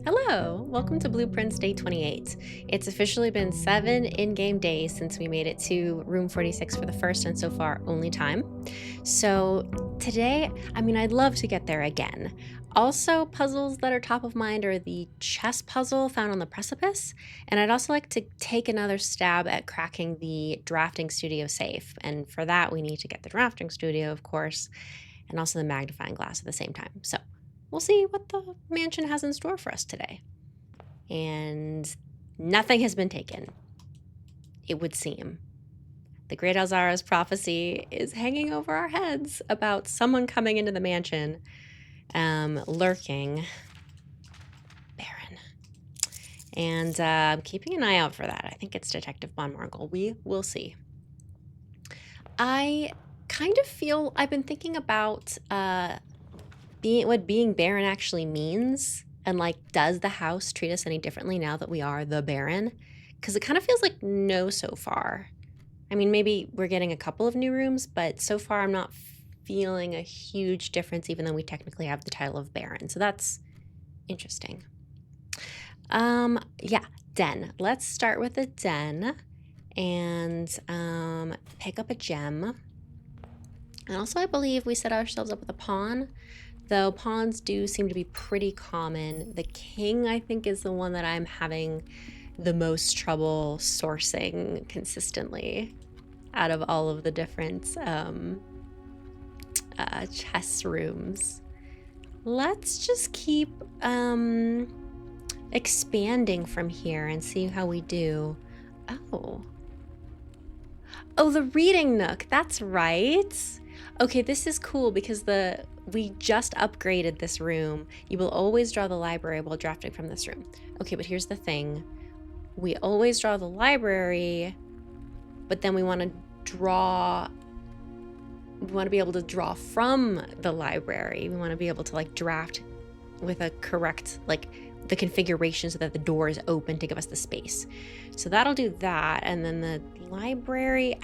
Hello, welcome to Blueprints Day 28. It's officially been 7 in-game days since we made it to room 46 for the first and so far only time. So today, I'd love to get there again. Also, puzzles that are top of mind are the chess puzzle found on the precipice, and I'd also like to take another stab at cracking the drafting studio safe. And for that, we need to get the drafting studio, of course, and also the magnifying glass at the same time. So we'll see what the mansion has in store for us today. And nothing has been taken, it would seem. The Great Alzara's prophecy is hanging over our heads about someone coming into the mansion, lurking. Baron. And I'm keeping an eye out for that. I think it's Detective Von Margle. We will see. I kind of feel I've been thinking about what being Baron actually means, and does the house treat us any differently now that we are the Baron? Because it kind of feels like no so far. Maybe we're getting a couple of new rooms, but so far I'm not feeling a huge difference, even though we technically have the title of Baron. So that's interesting. Yeah, den. Let's start with the den and pick up a gem. And also, I believe we set ourselves up with a pawn, though pawns do seem to be pretty common. The king, I think, is the one that I'm having the most trouble sourcing consistently out of all of the different chess rooms. Let's just keep expanding from here and see how we do. Oh, the reading nook, that's right. Okay, this is cool because we just upgraded this room. You will always draw the library while drafting from this room. Okay, but here's the thing. We always draw the library, but then we want to be able to draw from the library. We want to be able to draft with a correct, the configuration so that the door is open to give us the space. So that'll do that. And then the library,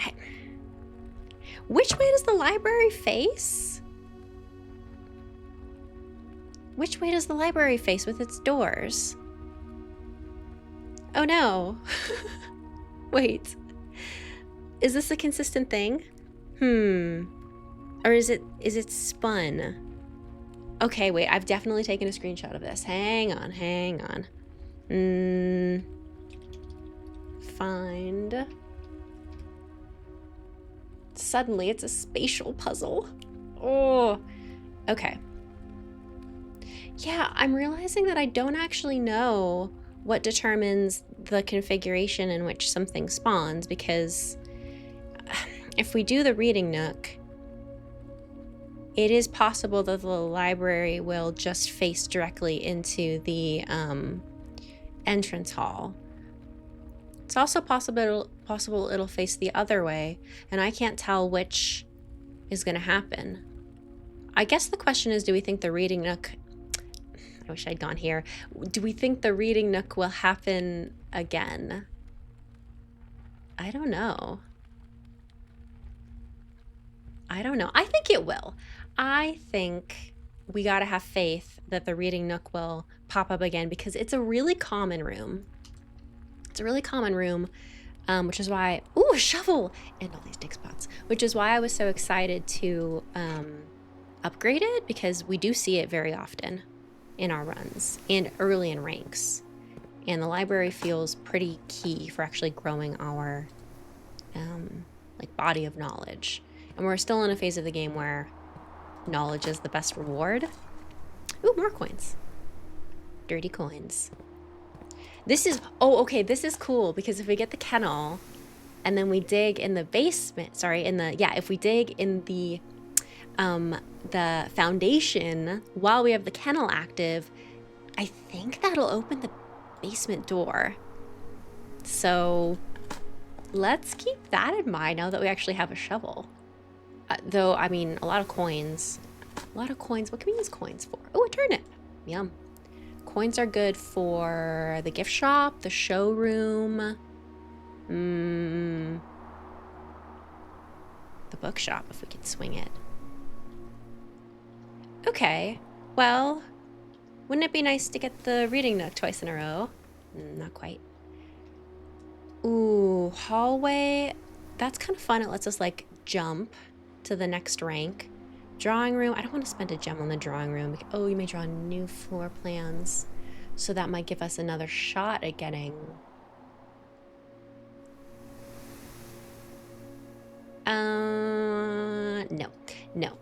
which way does the library face? Which way does the library face with its doors? Oh no. Wait. Is this a consistent thing? Or is it spun? Okay, wait, I've definitely taken a screenshot of this. Hang on. Find. Suddenly it's a spatial puzzle. Oh, okay. Yeah, I'm realizing that I don't actually know what determines the configuration in which something spawns, because if we do the reading nook, it is possible that the library will just face directly into the entrance hall. It's also possible it'll face the other way, and I can't tell which is going to happen. I guess the question is, do we think the reading nook... I wish I'd gone here. Do we think the reading nook will happen again? I don't know. I think it will. I think we gotta have faith that the reading nook will pop up again, because it's a really common room. It's a really common room, which is why... Ooh, a shovel! And all these dig spots. Which is why I was so excited to upgrade it, because we do see it very often in our runs and early in ranks. And the library feels pretty key for actually growing our body of knowledge. And we're still in a phase of the game where knowledge is the best reward. Ooh, more coins. Dirty coins. This is... Oh, okay, this is cool, because if we get the kennel and then we dig in the basement... if we dig in the foundation while we have the kennel active, I think that'll open the basement door. So let's keep that in mind now that we actually have a shovel. Though, a lot of coins. What can we use coins for? Oh, a turnip. Yum. Coins are good for the gift shop, the showroom, the bookshop, if we could swing it. Okay, well, Wouldn't it be nice to get the reading nook twice in a row? Not quite. Ooh, hallway. That's kind of fun. It lets us like jump to the next rank. Drawing room. I don't want to spend a gem on the drawing room. Oh, you may draw new floor plans. So that might give us another shot at getting... No.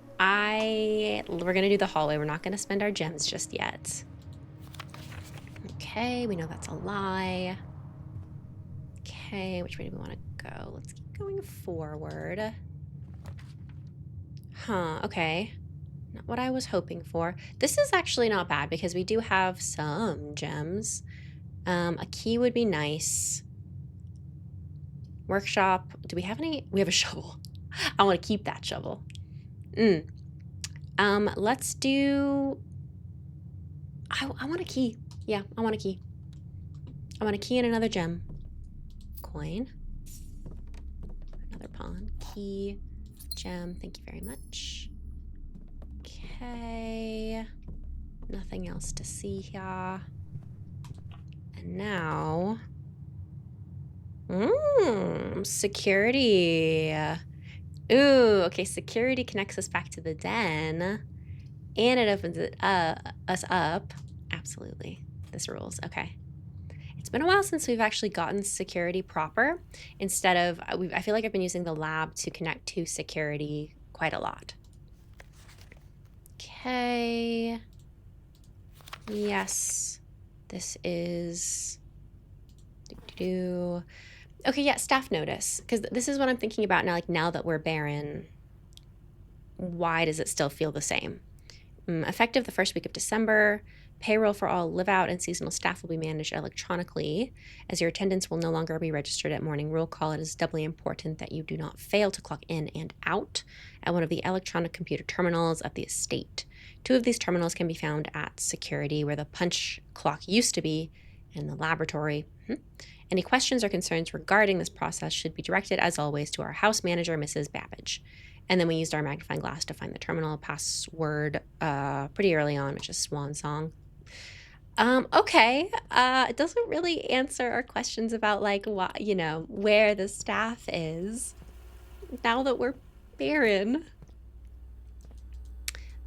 We're gonna do the hallway. We're not gonna spend our gems just yet. Okay, we know that's a lie. Okay, which way do we want to go? Let's keep going forward. Huh, okay. Not what I was hoping for. This is actually not bad because we do have some gems. A key would be nice. Workshop. Do we have any? We have a shovel. I want to keep that shovel. Let's do... I want a key. Yeah, I want a key. I want a key and another gem. Coin. Another pawn. Key. Gem. Thank you very much. Okay. Nothing else to see here. And now... security. Ooh, okay, security connects us back to the den. And it opens us up. Absolutely. This rules. Okay. It's been a while since we've actually gotten security proper. Instead of, I feel like I've been using the lab to connect to security quite a lot. Okay. Yes. This is... Okay, yeah, staff notice. Because this is what I'm thinking about now, like now that we're barren. Why does it still feel the same? Effective the first week of December, payroll for all live-out and seasonal staff will be managed electronically. As your attendance will no longer be registered at morning roll call, it is doubly important that you do not fail to clock in and out at one of the electronic computer terminals of the estate. 2 of these terminals can be found at security, where the punch clock used to be, and the laboratory. Any questions or concerns regarding this process should be directed, as always, to our house manager, Mrs. Babbage. And then we used our magnifying glass to find the terminal password pretty early on, which is Swan Song. Okay. It doesn't really answer our questions about, like, what, you know, where the staff is now that we're barren.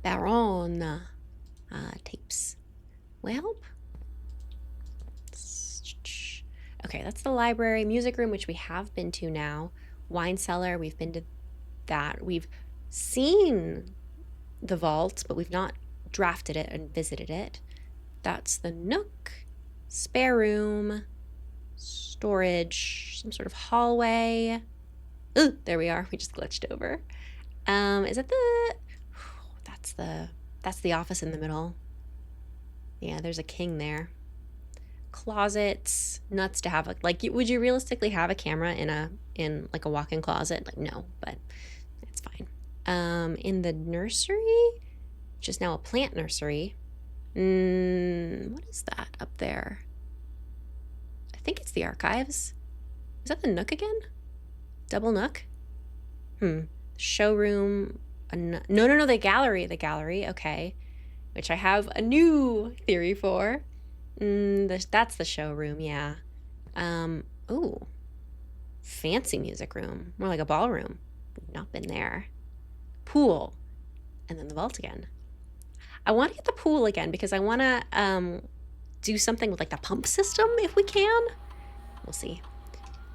Baron. Tapes. Well. Okay, that's the library. Music room, which we have been to now. Wine cellar, we've been to that. We've seen the vault, but we've not drafted it and visited it. That's the nook, spare room, storage, some sort of hallway. Ooh, there we are. We just glitched over. Is it the... That's the office in the middle. Yeah, there's a king there. Closets. Nuts to have a... Like, would you realistically have a camera in like a walk-in closet? Like, no, but it's fine. In the nursery, which is now a plant nursery. What is that up there? I think it's the archives. Is that the nook again? Double nook? Showroom. No, the gallery, okay. Which I have a new theory for. That's the showroom, yeah. Ooh. Fancy music room. More like a ballroom. We've not been there. Pool. And then the vault again. I want to get the pool again because I want to do something with like the pump system if we can. We'll see.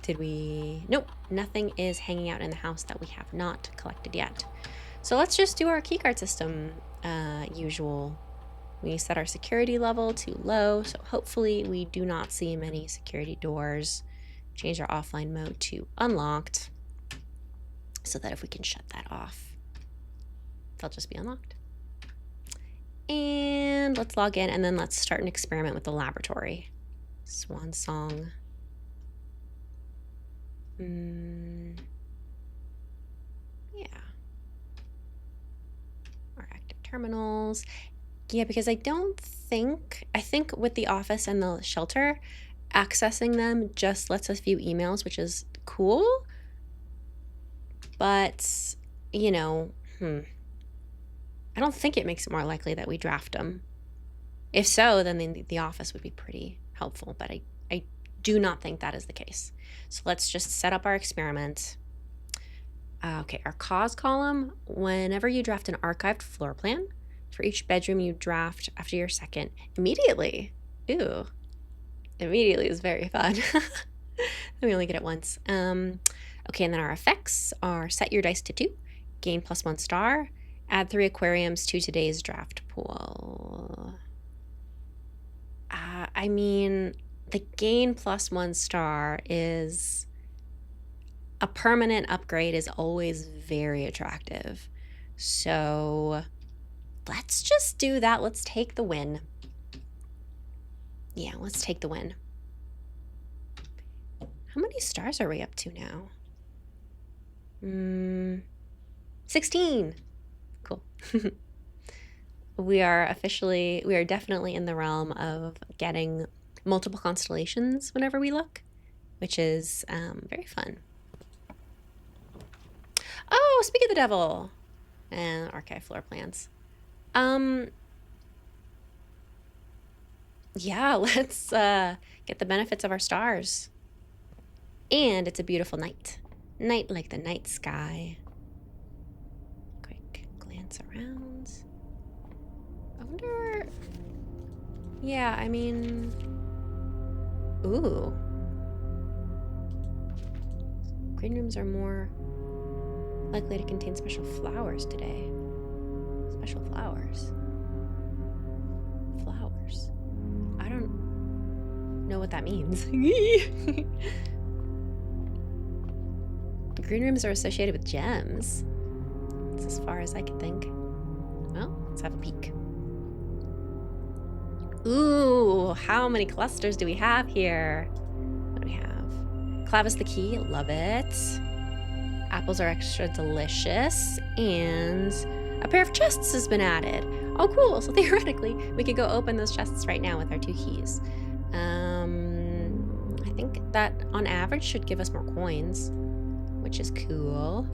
Did we... Nope. Nothing is hanging out in the house that we have not collected yet. So let's just do our keycard system usual. We set our security level to low, so hopefully we do not see many security doors. Change our offline mode to unlocked so that if we can shut that off, they'll just be unlocked. And let's log in, and then let's start an experiment with the laboratory. Swan Song. Yeah. Our active terminals. Yeah, because I think with the office and the shelter, accessing them just lets us view emails, which is cool. But, you know, I don't think it makes it more likely that we draft them. If so, then the office would be pretty helpful, but I do not think that is the case. So let's just set up our experiment. Okay, our cause column, whenever you draft an archived floor plan, for each bedroom you draft after your second, immediately. Ooh, immediately is very fun. We only get it once. Okay, and then our effects are set your dice to 2, gain +1 star, add 3 aquariums to today's draft pool. I mean, the gain +1 star is a permanent upgrade is always very attractive. So let's just do that. Let's take the win. Yeah, let's take the win. How many stars are we up to now? 16. Cool. We are definitely in the realm of getting multiple constellations whenever we look, which is very fun. Oh, speak of the devil. And archive floor plans. Yeah, let's get the benefits of our stars. And it's a beautiful night. Night like the night sky. Quick glance around. I wonder... Yeah, I mean... Ooh. Green rooms are more likely to contain special flowers today. Special flowers. Flowers. I don't know what that means. The green rooms are associated with gems. That's as far as I can think. Well, let's have a peek. Ooh, how many clusters do we have here? What do we have? Clavis the key, love it. Apples are extra delicious. And a pair of chests has been added. Oh, cool. So theoretically, we could go open those chests right now with our 2 keys. I think that on average should give us more coins, which is cool.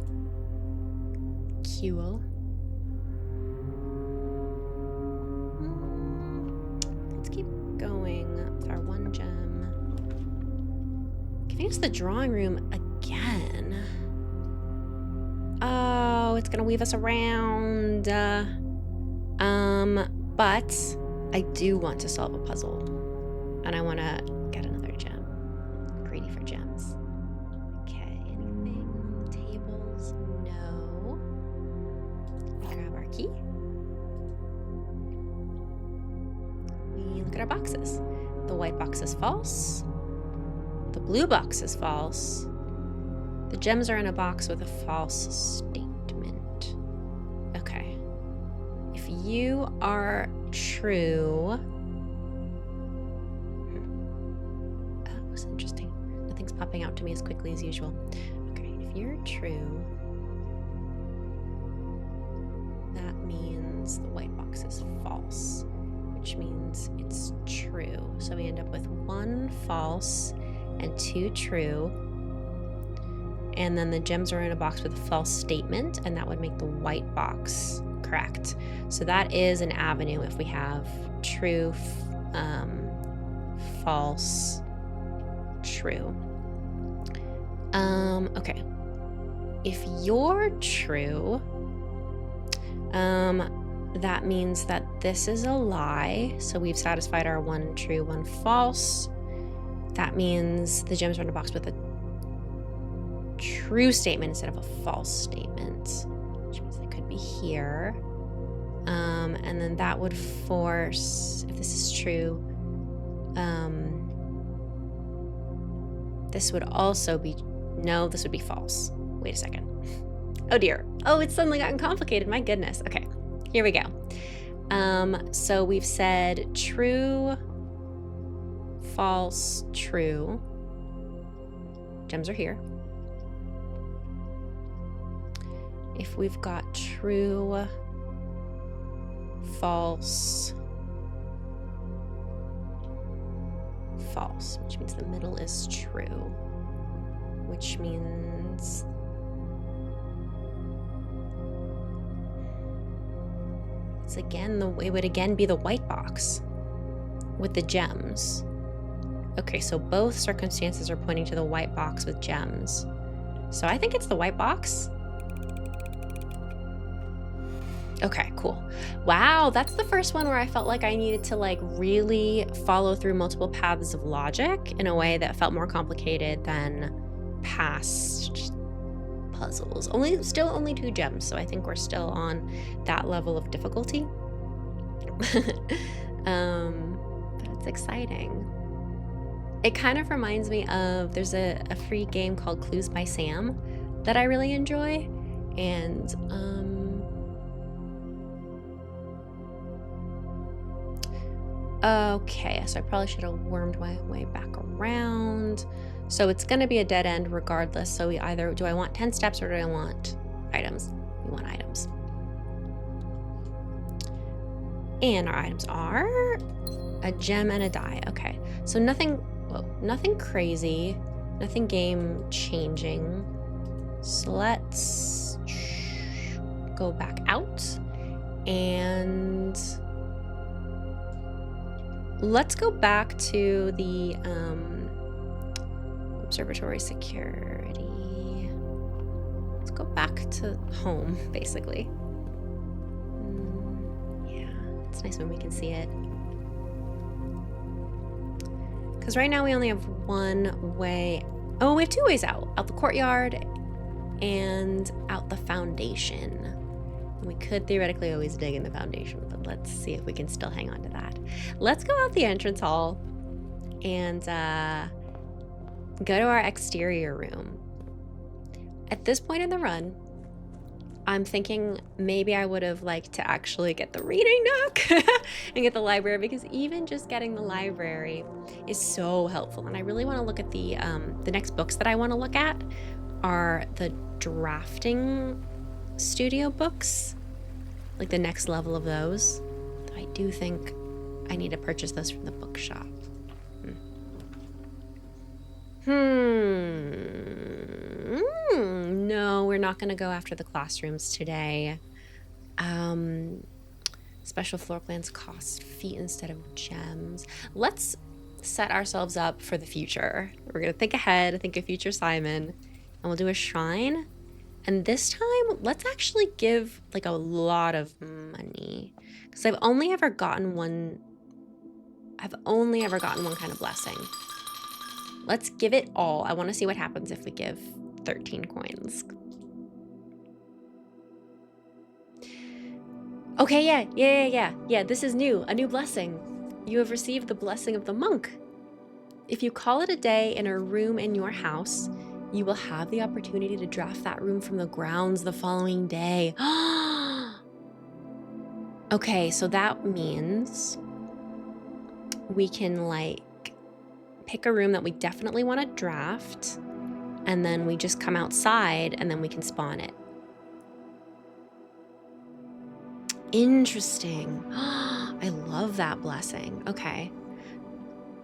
Cool. Let's keep going with our 1 gem. Giving us the drawing room again. Oh, it's gonna weave us around. But I do want to solve a puzzle. And I want to get another gem. Greedy for gems. Okay, anything on the tables? No. We grab our key. We look at our boxes. The white box is false. The blue box is false. The gems are in a box with a false statement. Okay. If you are true... That was interesting. Nothing's popping out to me as quickly as usual. Okay, if you're true, that means the white box is false, which means it's true. So we end up with 1 false and 2 true. And then the gems are in a box with a false statement, and that would make the white box correct. So that is an avenue if we have true, false, true. Okay. If you're true, that means that this is a lie. So we've satisfied our 1 true, 1 false. That means the gems are in a box with a true statement instead of a false statement, which means they could be here. And then that would force, if this is true, this would also be, no, this would be false. Wait a second. Oh dear. Oh, it's suddenly gotten complicated. My goodness. Okay, here we go. So we've said true, false, true. Gems are here. If we've got true, false, false, which means the middle is true, which means it's again it would again be the white box. with the gems. Okay, so both circumstances are pointing to the white box with gems. So I think it's the white box. Okay, cool. Wow, that's the first one where I felt like I needed to like really follow through multiple paths of logic in a way that felt more complicated than past puzzles. Still only 2 gems, so I think we're still on that level of difficulty. But it's exciting. It kind of reminds me of, there's a free game called Clues by Sam that I really enjoy, and okay, so I probably should have wormed my way back around. So it's gonna be a dead end regardless. So we either, do I want 10 steps or do I want items? We want items. And our items are a gem and a die. Okay, so nothing crazy, nothing game changing. So let's go back out and let's go back to the observatory security. Let's go back to home, basically. Yeah, it's nice when we can see it. Because right now we only have one way. Oh, we have 2 ways out. Out the courtyard and out the foundation. And we could theoretically always dig in the foundation, but let's see if we can still hang on to that. Let's go out the entrance hall and go to our exterior room. At this point in the run, I'm thinking maybe I would have liked to actually get the reading nook and get the library, because even just getting the library is so helpful. And I really want to look at the next books that I want to look at are the drafting studio books, like the next level of those. I do think I need to purchase those from the bookshop. No, we're not going to go after the classrooms today. Special floor plans cost feet instead of gems. Let's set ourselves up for the future. We're going to think ahead, think of future Simon, and we'll do a shrine. And this time, let's actually give like a lot of money, because I've only ever gotten one kind of blessing. Let's give it all. I want to see what happens if we give 13 coins. Okay, yeah. This is new. A new blessing. You have received the blessing of the monk. If you call it a day in a room in your house, you will have the opportunity to draft that room from the grounds the following day. Okay, so that means we can like pick a room that we definitely want to draft, and then we just come outside and then we can spawn it. Interesting. I love that blessing. Okay.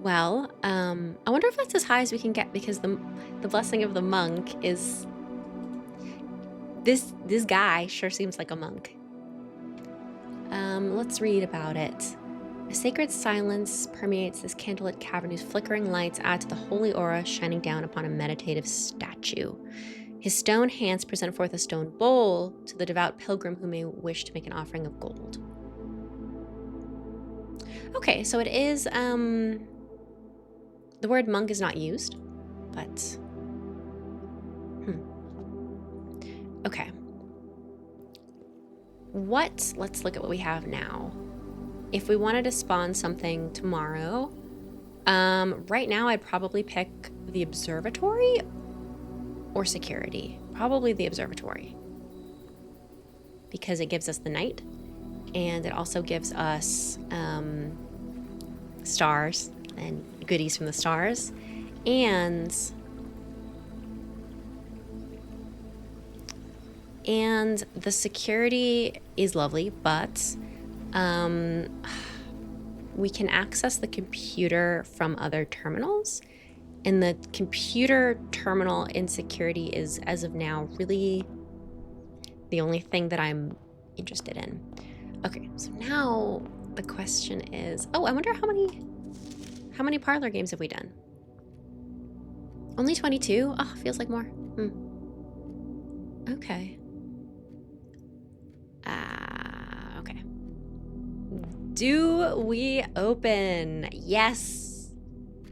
Well, I wonder if that's as high as we can get, because the blessing of the monk is this guy sure seems like a monk. Let's read about it. A sacred silence permeates this candlelit cavern whose flickering lights add to the holy aura shining down upon a meditative statue. His stone hands present forth a stone bowl to the devout pilgrim who may wish to make an offering of gold. Okay, so it is, the word monk is not used, but, okay. Let's look at what we have now. If we wanted to spawn something tomorrow, right now I'd probably pick the observatory or security. Probably the observatory, because it gives us the night, and it also gives us stars and goodies from the stars, and the security is lovely, but we can access the computer from other terminals, and the computer terminal in security is, as of now, really the only thing that I'm interested in. Okay, so now the question is, I wonder how many How many parlor games have we done? Only 22? Oh, feels like more. Okay. Okay. Do we open? Yes,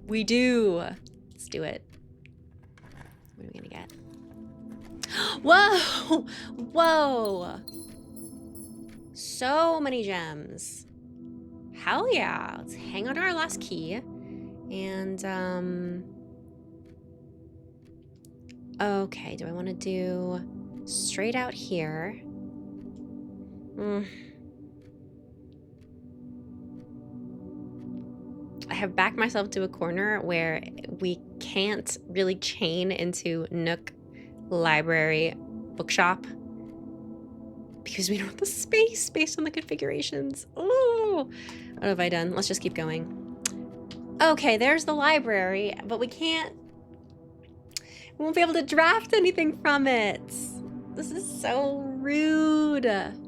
we do. Let's do it. What are we gonna get? Whoa! Whoa! So many gems. Hell yeah. Let's hang on to our last key. And, okay, do I want to do straight out here? I have backed myself to a corner where we can't really chain into Nook, library, bookshop because we don't have the space based on the configurations. Oh, what have I done? Let's just keep going. Okay, there's the library, but we won't be able to draft anything from it. This is so rude. This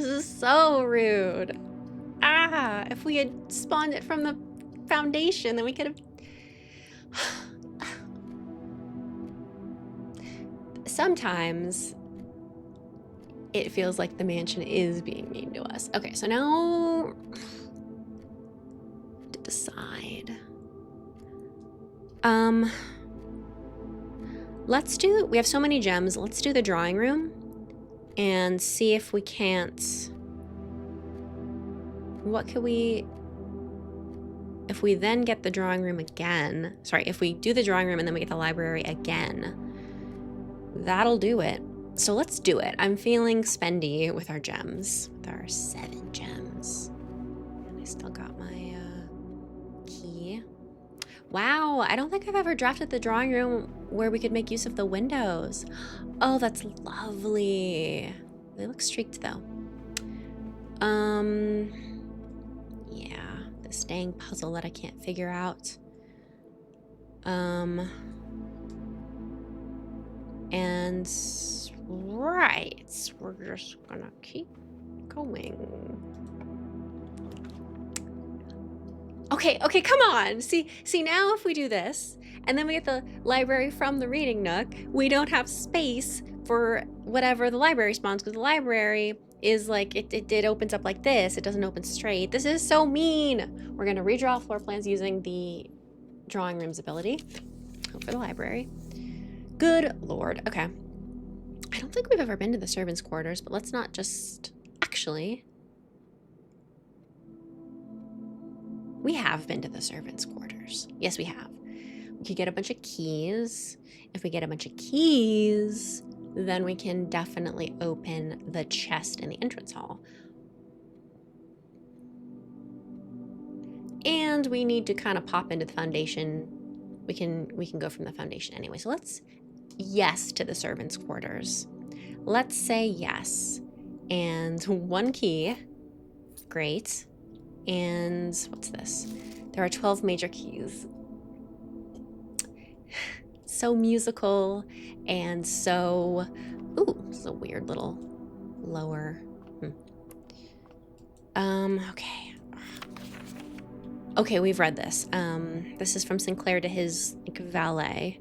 is so rude. If we had spawned it from the foundation, then we could have... Sometimes it feels like the mansion is being mean to us. Okay, so now to decide. We have so many gems. Let's do the drawing room and see if we can't... What could we... If we then get the drawing room again... Sorry, if we do the drawing room and then we get the library again, that'll do it. So let's do it. I'm feeling spendy with our gems. With our 7 gems. And I still got my key. Wow, I don't think I've ever drafted the drawing room where we could make use of the windows. Oh, that's lovely. They look streaked though. Yeah, this dang puzzle that I can't figure out. And right, we're just gonna keep going. Okay, come on. See now if we do this, and then we get the library from the reading nook, we don't have space for whatever the library spawns, because the library is like, it opens up like this. It doesn't open straight. This is so mean. We're gonna redraw floor plans using the drawing room's ability. Hope for the library. Good Lord, okay. I don't think we've ever been to the servants' quarters, but let's not just, actually. We have been to the servants' quarters. Yes, we have. We could get a bunch of keys. If we get a bunch of keys, then we can definitely open the chest in the entrance hall. And we need to kind of pop into the foundation. We can go from the foundation anyway. So let's yes to the servants' quarters. Let's say yes. And 1 key. Great. And what's this? There are 12 major keys. So musical and so... Ooh, this is a weird little lower... Okay. Okay, we've read this. This is from Sinclair to his valet.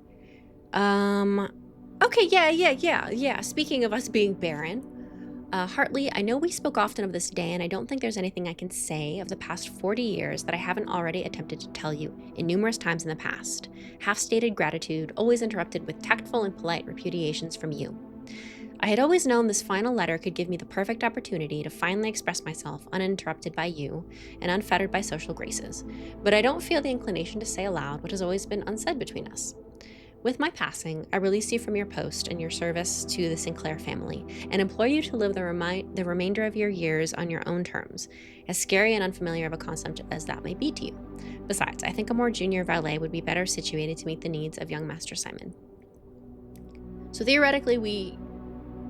Okay, yeah. Speaking of us being barren, Hartley, I know we spoke often of this day, and I don't think there's anything I can say of the past 40 years that I haven't already attempted to tell you in numerous times in the past. Half-stated gratitude, always interrupted with tactful and polite repudiations from you. I had always known this final letter could give me the perfect opportunity to finally express myself uninterrupted by you and unfettered by social graces, but I don't feel the inclination to say aloud what has always been unsaid between us. With my passing, I release you from your post and your service to the Sinclair family, and implore you to live the remainder of your years on your own terms, as scary and unfamiliar of a concept as that may be to you. Besides, I think a more junior valet would be better situated to meet the needs of young Master Simon. So theoretically,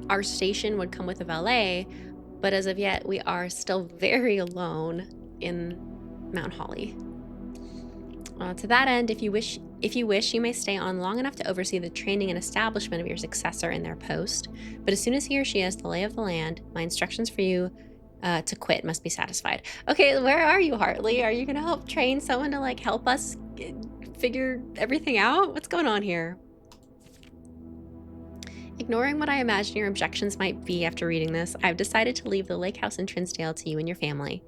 our station would come with a valet, but as of yet, we are still very alone in Mount Holly. To that end, if you wish, you may stay on long enough to oversee the training and establishment of your successor in their post. But as soon as he or she has the lay of the land, my instructions for you To quit must be satisfied. Okay, where are you, Hartley? Are you gonna help train someone to like help us figure everything out? What's going on here? Ignoring what I imagine your objections might be after reading this, I've decided to leave the lake house in Trinsdale to you and your family.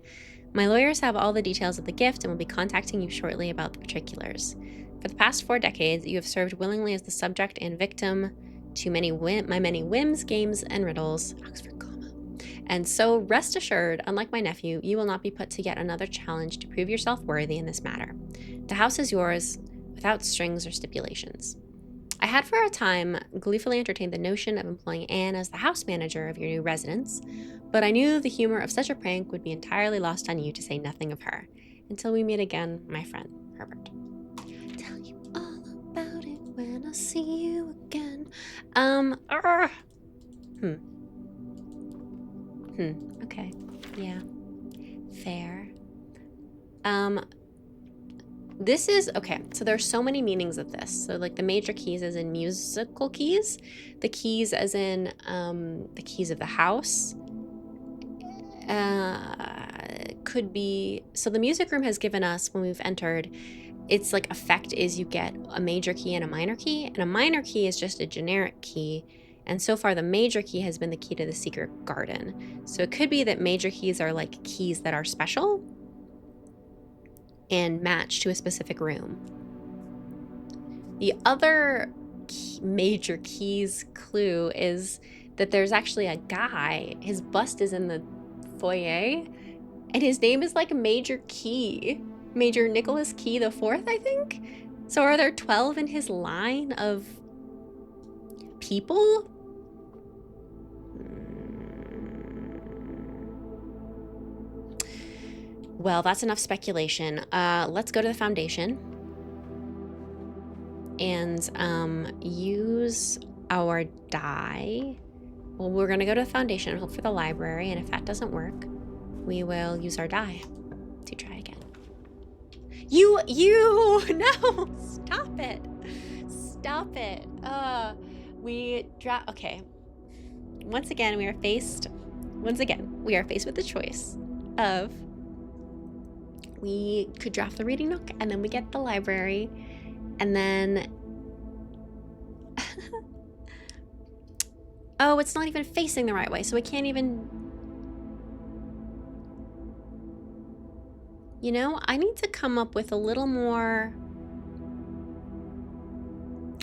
My lawyers have all the details of the gift and will be contacting you shortly about the particulars. For the past 4 decades, you have served willingly as the subject and victim to my many whims, games, and riddles. Oxford comma. And so rest assured, unlike my nephew, you will not be put to yet another challenge to prove yourself worthy in this matter. The house is yours, without strings or stipulations. I had for a time gleefully entertained the notion of employing Anne as the house manager of your new residence, but I knew the humor of such a prank would be entirely lost on you, to say nothing of her. Until we meet again, my friend, Herbert. Tell you all about it when I see you again. Okay. Yeah. Fair. This is, okay, so there's so many meanings of this. So like the major keys as in musical keys, the keys as in the keys of the house. Could be, so the music room has given us, when we've entered, its like effect is you get a major key and a minor key, and a minor key is just a generic key. And so far the major key has been the key to the secret garden. So it could be that major keys are like keys that are special and match to a specific room. The other major keys clue is that there's actually a guy, his bust is in the foyer, and his name is like Major Key. Major Nicholas Key the Fourth, I think? So are there 12 in his line of people? Well, that's enough speculation. Let's go to the foundation and use our die. Well, we're gonna go to the foundation and hope for the library, and if that doesn't work, we will use our die to try again. You, no, stop it. Stop it. Okay. Once again, we are faced with the choice of, we could draft the reading nook and then we get the library and then oh, it's not even facing the right way, so we can't even, you know, I need to come up with a little more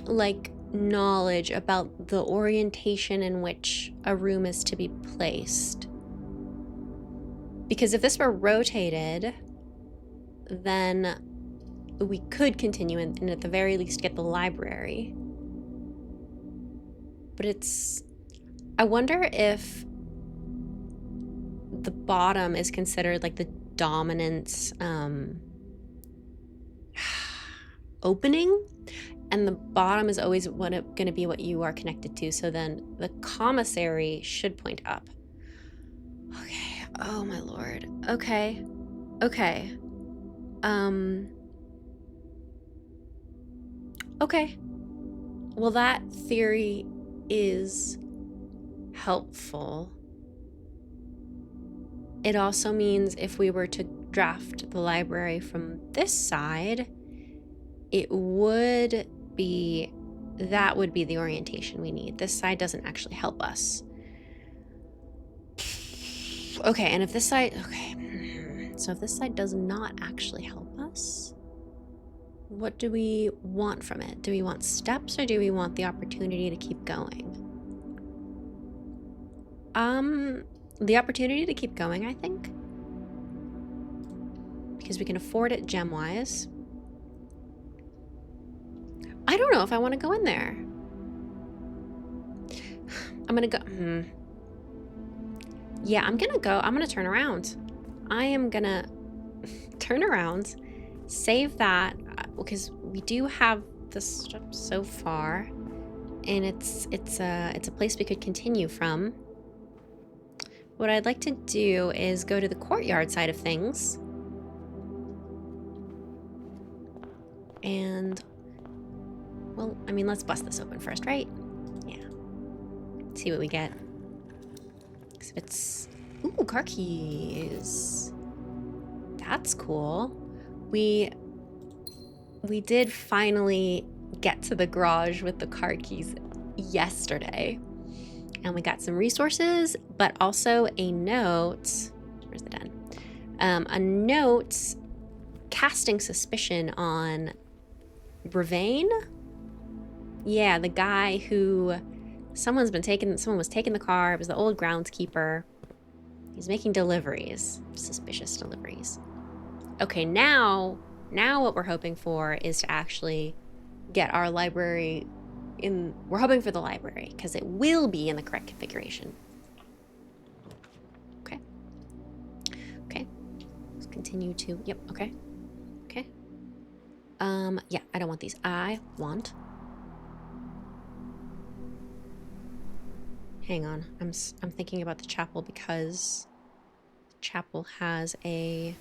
like knowledge about the orientation in which a room is to be placed. Because if this were rotated, then we could continue and at the very least get the library. But I wonder if the bottom is considered like the dominant opening, and the bottom is always going to be what you are connected to. So then the commissary should point up. Okay. Oh my lord. Okay. Okay. Okay. Well, that theory is helpful. It also means if we were to draft the library from this side, that would be the orientation we need. This side doesn't actually help us. Okay, and if this side, okay, so if this side does not actually help us, what do we want from it? Do we want steps or do we want the opportunity to keep going? The opportunity to keep going, I think. Because we can afford it gem-wise. I don't know if I want to go in there. I'm gonna go, yeah, I'm gonna turn around. I am gonna turn around, save that, because we do have the steps so far, and it's a place we could continue from. What I'd like to do is go to the courtyard side of things. And, well, I mean, let's bust this open first, right? Yeah. See what we get. 'Cause if it's Ooh, car keys. That's cool. We did finally get to the garage with the car keys yesterday. And we got some resources, but also a note. Where's the den? A note casting suspicion on Brevane. Yeah, the guy who someone was taking the car. It was the old groundskeeper. He's making deliveries, suspicious deliveries. Okay, now what we're hoping for is to actually get our library in. We're hoping for the library because it will be in the correct configuration. Okay. Okay. Let's continue to. Yep. Okay. Okay. Yeah, I don't want these. I want. Hang on. I'm thinking about the chapel because the chapel has an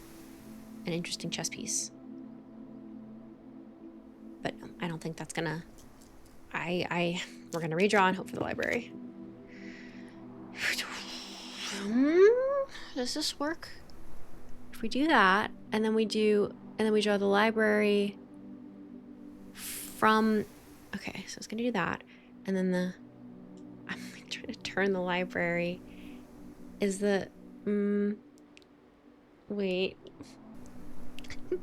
interesting chess piece. But I don't think that's gonna. We're gonna redraw and hope for the library. Does this work? If we do that, and then we draw the library from. Okay, so it's gonna do that, and then I'm trying to turn the library. Is the wait. I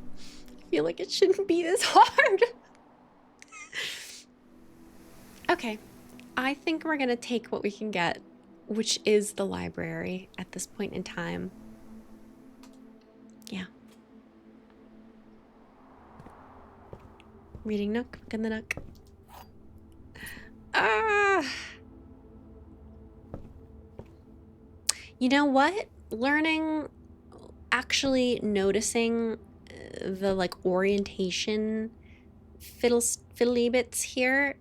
feel like it shouldn't be this hard. Okay, I think we're gonna take what we can get, which is the library at this point in time. Yeah. Reading nook, book in the nook. You know what? Learning, actually noticing the like orientation fiddly bits here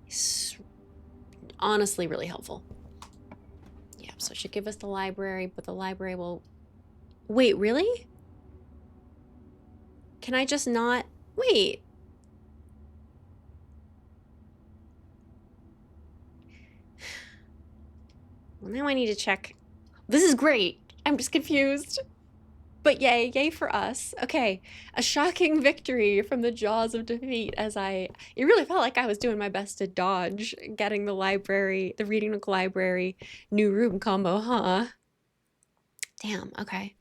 is honestly really helpful. Yeah, so it should give us the library, but the library will... Wait, really? Can I just not... Wait. Well, now I need to check. This is great. I'm just confused. But yay for us. Okay, a shocking victory from the jaws of defeat as it really felt like I was doing my best to dodge getting the library, the reading nook library, new room combo, huh? Damn, okay.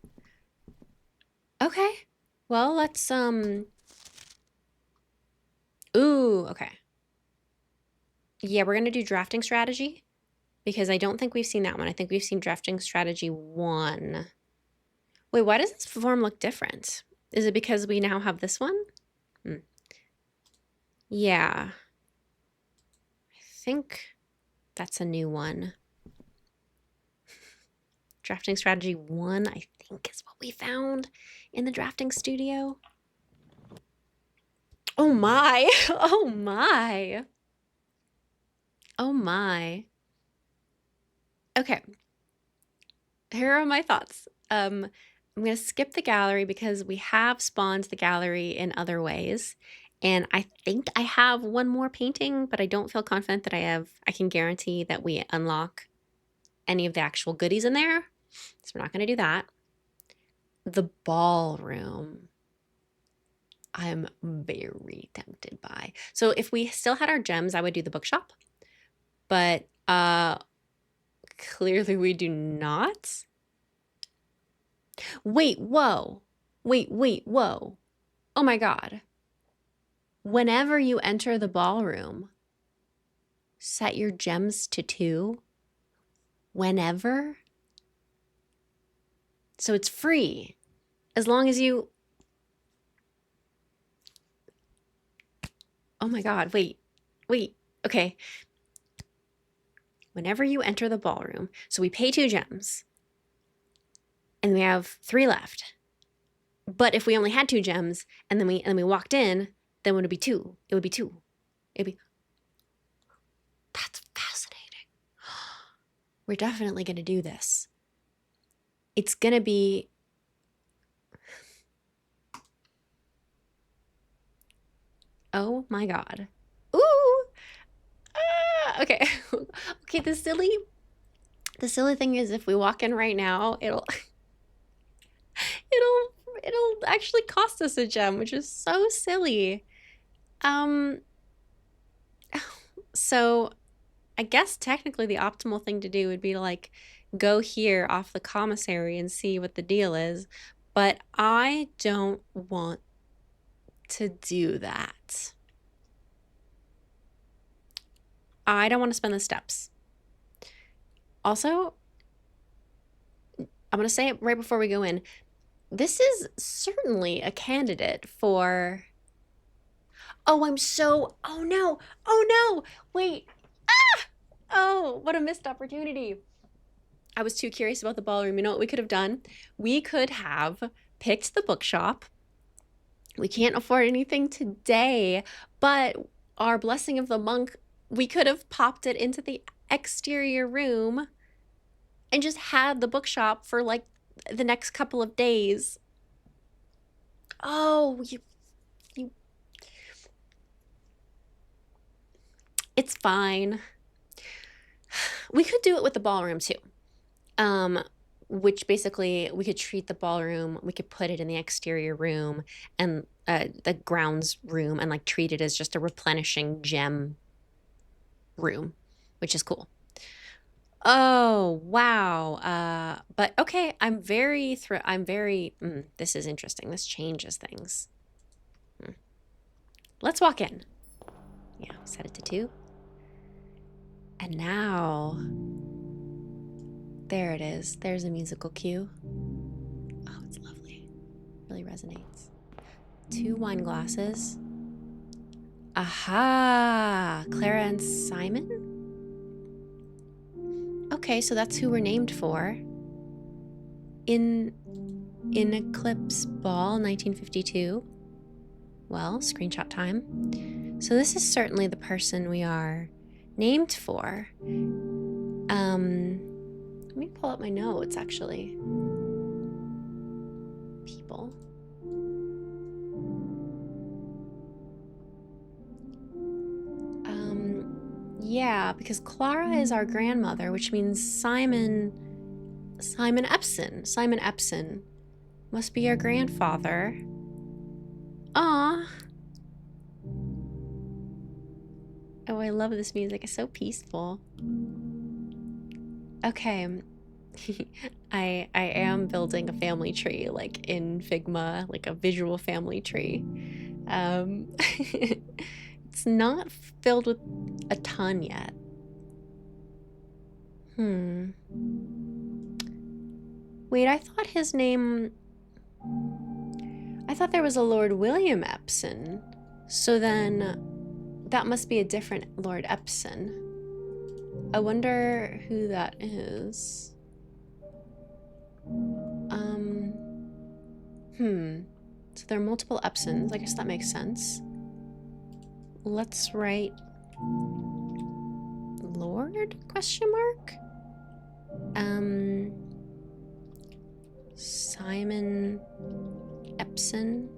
Okay, well, let's, ooh, okay. Yeah, we're gonna do drafting strategy because I don't think we've seen that one. I think we've seen drafting strategy 1. Wait, why does this form look different? Is it because we now have this one? Yeah. I think that's a new one. Drafting strategy 1, I think, is what we found in the drafting studio. Oh my. Oh my. Oh my. Okay. Here are my thoughts. I'm going to skip the gallery because we have spawned the gallery in other ways. And I think I have one more painting, but I don't feel confident that I can guarantee that we unlock any of the actual goodies in there. So we're not going to do that. The ballroom, I'm very tempted by. So if we still had our gems, I would do the bookshop. But clearly we do not. Wait, whoa. Wait, whoa. Oh my God. Whenever you enter the ballroom, set your gems to 2. Whenever. So it's free. As long as you... Oh my God, wait. Okay. Whenever you enter the ballroom, so we pay 2 gems, and we have 3 left. But if we only had 2 gems, and then we walked in, then would it be 2? It would be 2. It'd be... That's fascinating. We're definitely gonna do this. It's gonna be... Oh my God. Ooh! Okay. Okay, the The silly thing is, if we walk in right now, it'll it'll actually cost us a gem, which is so silly. Um, so I guess technically the optimal thing to do would be to like go here off the commissary and see what the deal is, but I don't want to do that. I don't want to spend the steps. Also, I'm going to say it right before we go in. This is certainly a candidate for... Oh, oh no, wait. Ah! Oh, what a missed opportunity. I was too curious about the ballroom. You know what we could have done? We could have picked the bookshop. We can't afford anything today, but our Blessing of the Monk, we could have popped it into the exterior room and just had the bookshop for like the next couple of days. Oh, it's fine. We could do it with the ballroom too. Which basically we could treat the ballroom, we could put it in the exterior room and the grounds room and like treat it as just a replenishing gem room, which is cool. Oh, wow. But okay, this is interesting. This changes things. Let's walk in. Yeah, set it to 2. And now, there it is. There's a musical cue. Oh, it's lovely. Really resonates. 2 wine glasses. Aha! Clara and Simon? Okay, so that's who we're named for. In Eclipse Ball, 1952. Well, screenshot time. So this is certainly the person we are named for. Let me pull up my notes, actually. People. Yeah, because Clara is our grandmother, which means Simon Epson must be our grandfather. Aw. Oh, I love this music. It's so peaceful. Okay. I am building a family tree, like in Figma, like a visual family tree. It's not filled with a ton yet. Wait, I thought there was a Lord William Epson. So then that must be a different Lord Epson. I wonder who that is. So there are multiple Epsons. I guess that makes sense. Let's write Lord ? Simon Epson.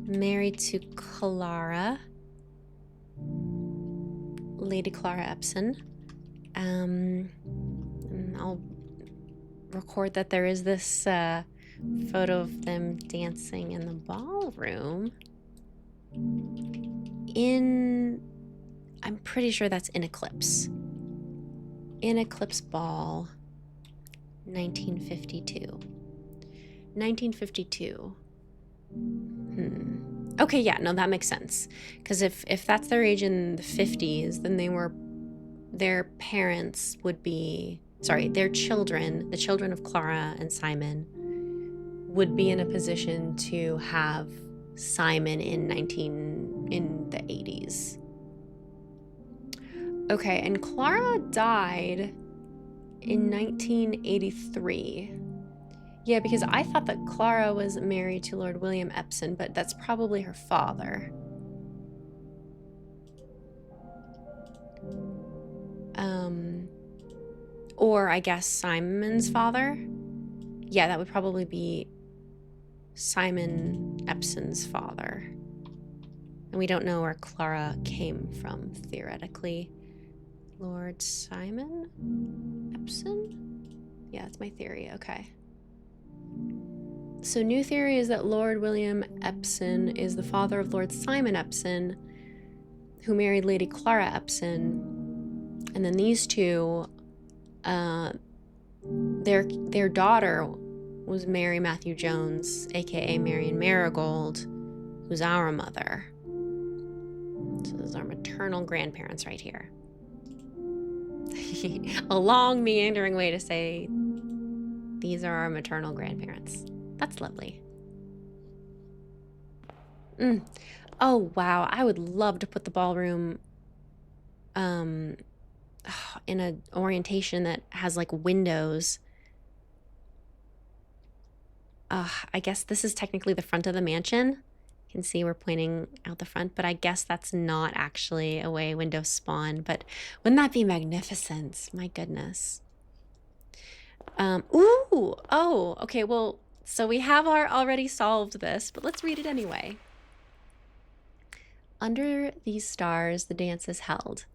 Married to Clara. Lady Clara Epson. I'll record that there is this photo of them dancing in the ballroom. I'm pretty sure that's in Eclipse. In Eclipse Ball, 1952. 1952. Okay, yeah, no, that makes sense. Because if that's their age in the 50s, then their parents would be, their children, the children of Clara and Simon, would be in a position to have Simon in the 80s. Okay, and Clara died in 1983. Yeah, because I thought that Clara was married to Lord William Epson, but that's probably her father. Or I guess Simon's father. Yeah, that would probably be Simon Epson's father. And we don't know where Clara came from, theoretically. Lord Simon Epson? Yeah, that's my theory. Okay. So new theory is that Lord William Epson is the father of Lord Simon Epson, who married Lady Clara Epson. And then these two, their daughter was Mary Matthew Jones, aka Marion Marigold, who's our mother. So those are maternal grandparents right here. A long meandering way to say these are our maternal grandparents. That's lovely. Oh wow, I would love to put the ballroom in an orientation that has like windows. I guess this is technically the front of the mansion. You can see we're pointing out the front, but I guess that's not actually a way windows spawn. But wouldn't that be magnificent? My goodness. Ooh, oh, okay, well, so we have already solved this, but let's read it anyway. Under these stars, the dance is held,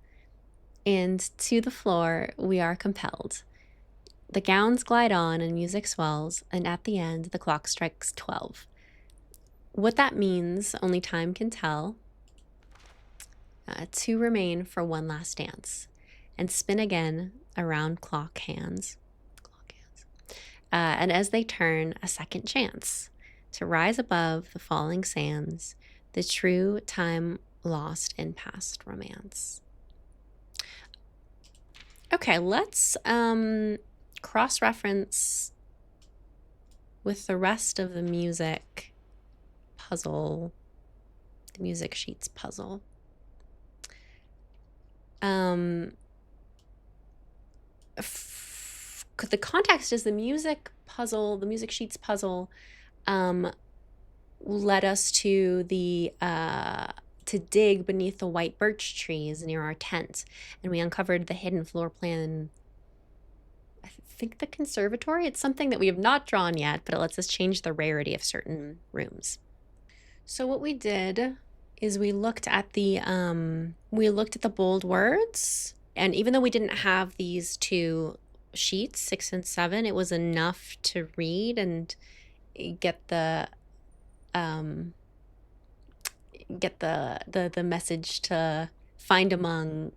and to the floor we are compelled. The gowns glide on and music swells, and at the end the clock strikes 12. What that means, only time can tell. Two remain for one last dance, and spin again around clock hands. And as they turn, a second chance to rise above the falling sands, the true time lost in past romance. Okay, let's cross-reference with the rest of the music puzzle, the music sheets puzzle. The context is the music puzzle, the music sheets puzzle led us to the to dig beneath the white birch trees near our tent, and we uncovered the hidden floor plan. I think the conservatory. It's something that we have not drawn yet, but it lets us change the rarity of certain rooms. So what we did is we looked at the bold words, and even though we didn't have these two sheets, 6 and 7, it was enough to read and get the message to find among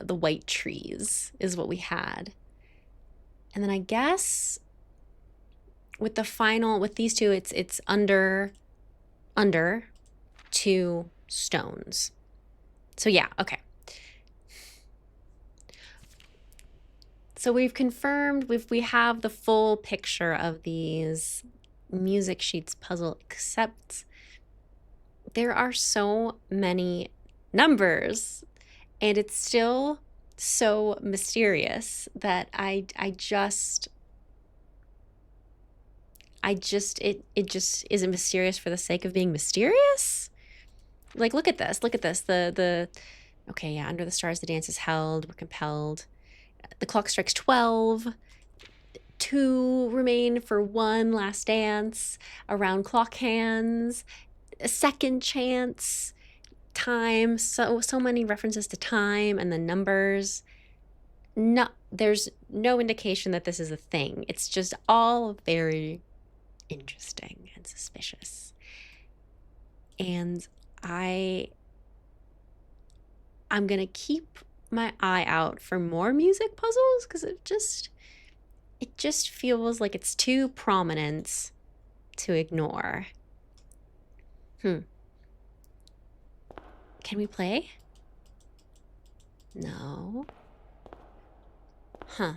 the white trees is what we had. And then I guess with these two, it's under 2 stones. So yeah, okay. So we've confirmed we have the full picture of these music sheets puzzle, except there are so many numbers and it's still so mysterious that it just isn't mysterious for the sake of being mysterious. Like, look at this. Okay, yeah, under the stars the dance is held, we're compelled. The clock strikes 12. 2 remain for one last dance. Around clock hands. A second chance. Time. So many references to time and the numbers. No, there's no indication that this is a thing. It's just all very interesting and suspicious. And I'm gonna keep my eye out for more music puzzles because it just feels like it's too prominent to ignore. Can we play? No. Huh.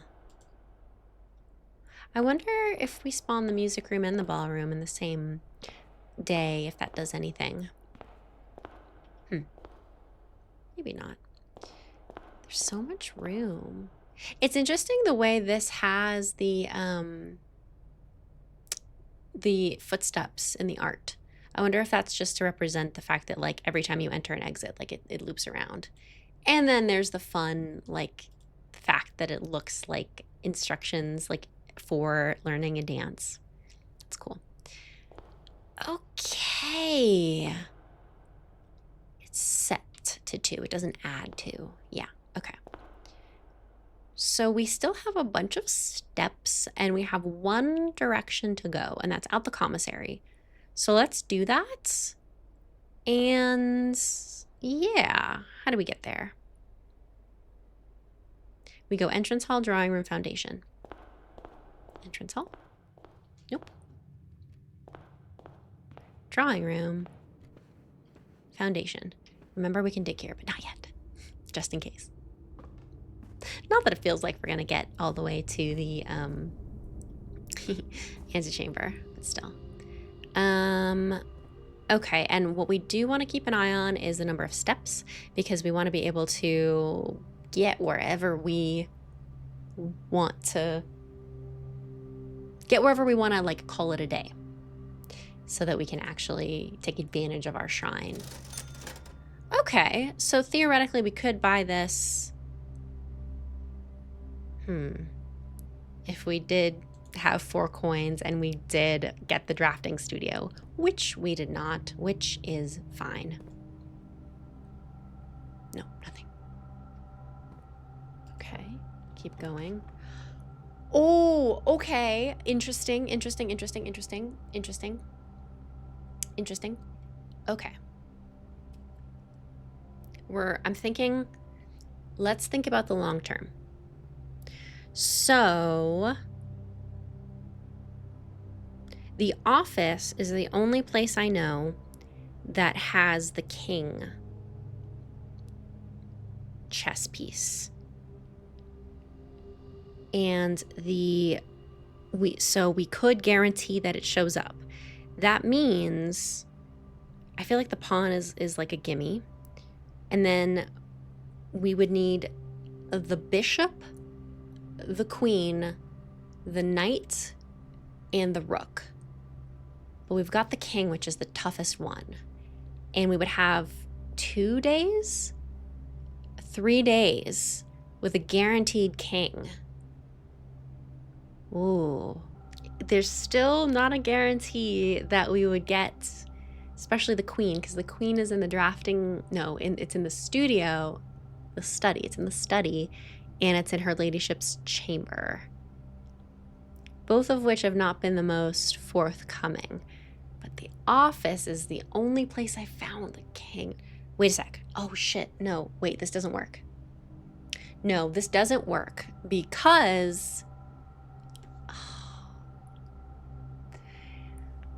I wonder if we spawn the music room and the ballroom in the same day, if that does anything. Maybe not. There's so much room. It's interesting the way this has the footsteps in the art. I wonder if that's just to represent the fact that like every time you enter and exit, like it loops around. And then there's the fun, like, fact that it looks like instructions like for learning a dance. It's cool. Okay. It's set to 2. It doesn't add 2. Yeah, okay. So we still have a bunch of steps and we have one direction to go, and that's out the commissary. So let's do that. And yeah, how do we get there? We go entrance hall, drawing room, foundation. Entrance hall? Nope. Drawing room, foundation. Remember, we can dig here, but not yet, just in case. Not that it feels like we're gonna get all the way to the antechamber, but still. Okay, and what we do want to keep an eye on is the number of steps, because we want to be able to get wherever we want to like call it a day, so that we can actually take advantage of our shrine. Okay, so theoretically we could buy this. If we did have 4 coins and we did get the drafting studio, which we did not, which is fine. No, nothing. Okay, keep going. Oh, okay. Interesting. Okay. I'm thinking, let's think about the long term. So the office is the only place I know that has the king chess piece. And we could guarantee that it shows up. That means I feel like the pawn is like a gimme. And then we would need the bishop, the queen, the knight, and the rook. But we've got the king, which is the toughest one. And we would have 2 days, 3 days with a guaranteed king. Ooh, there's still not a guarantee that we would get, especially the queen, because the queen is in the drafting. No, it's in the studio, the study. It's in the study, and it's in her ladyship's chamber. Both of which have not been the most forthcoming. But the office is the only place I found the king. Wait a sec. Oh shit. No, wait, this doesn't work. No, this doesn't work because...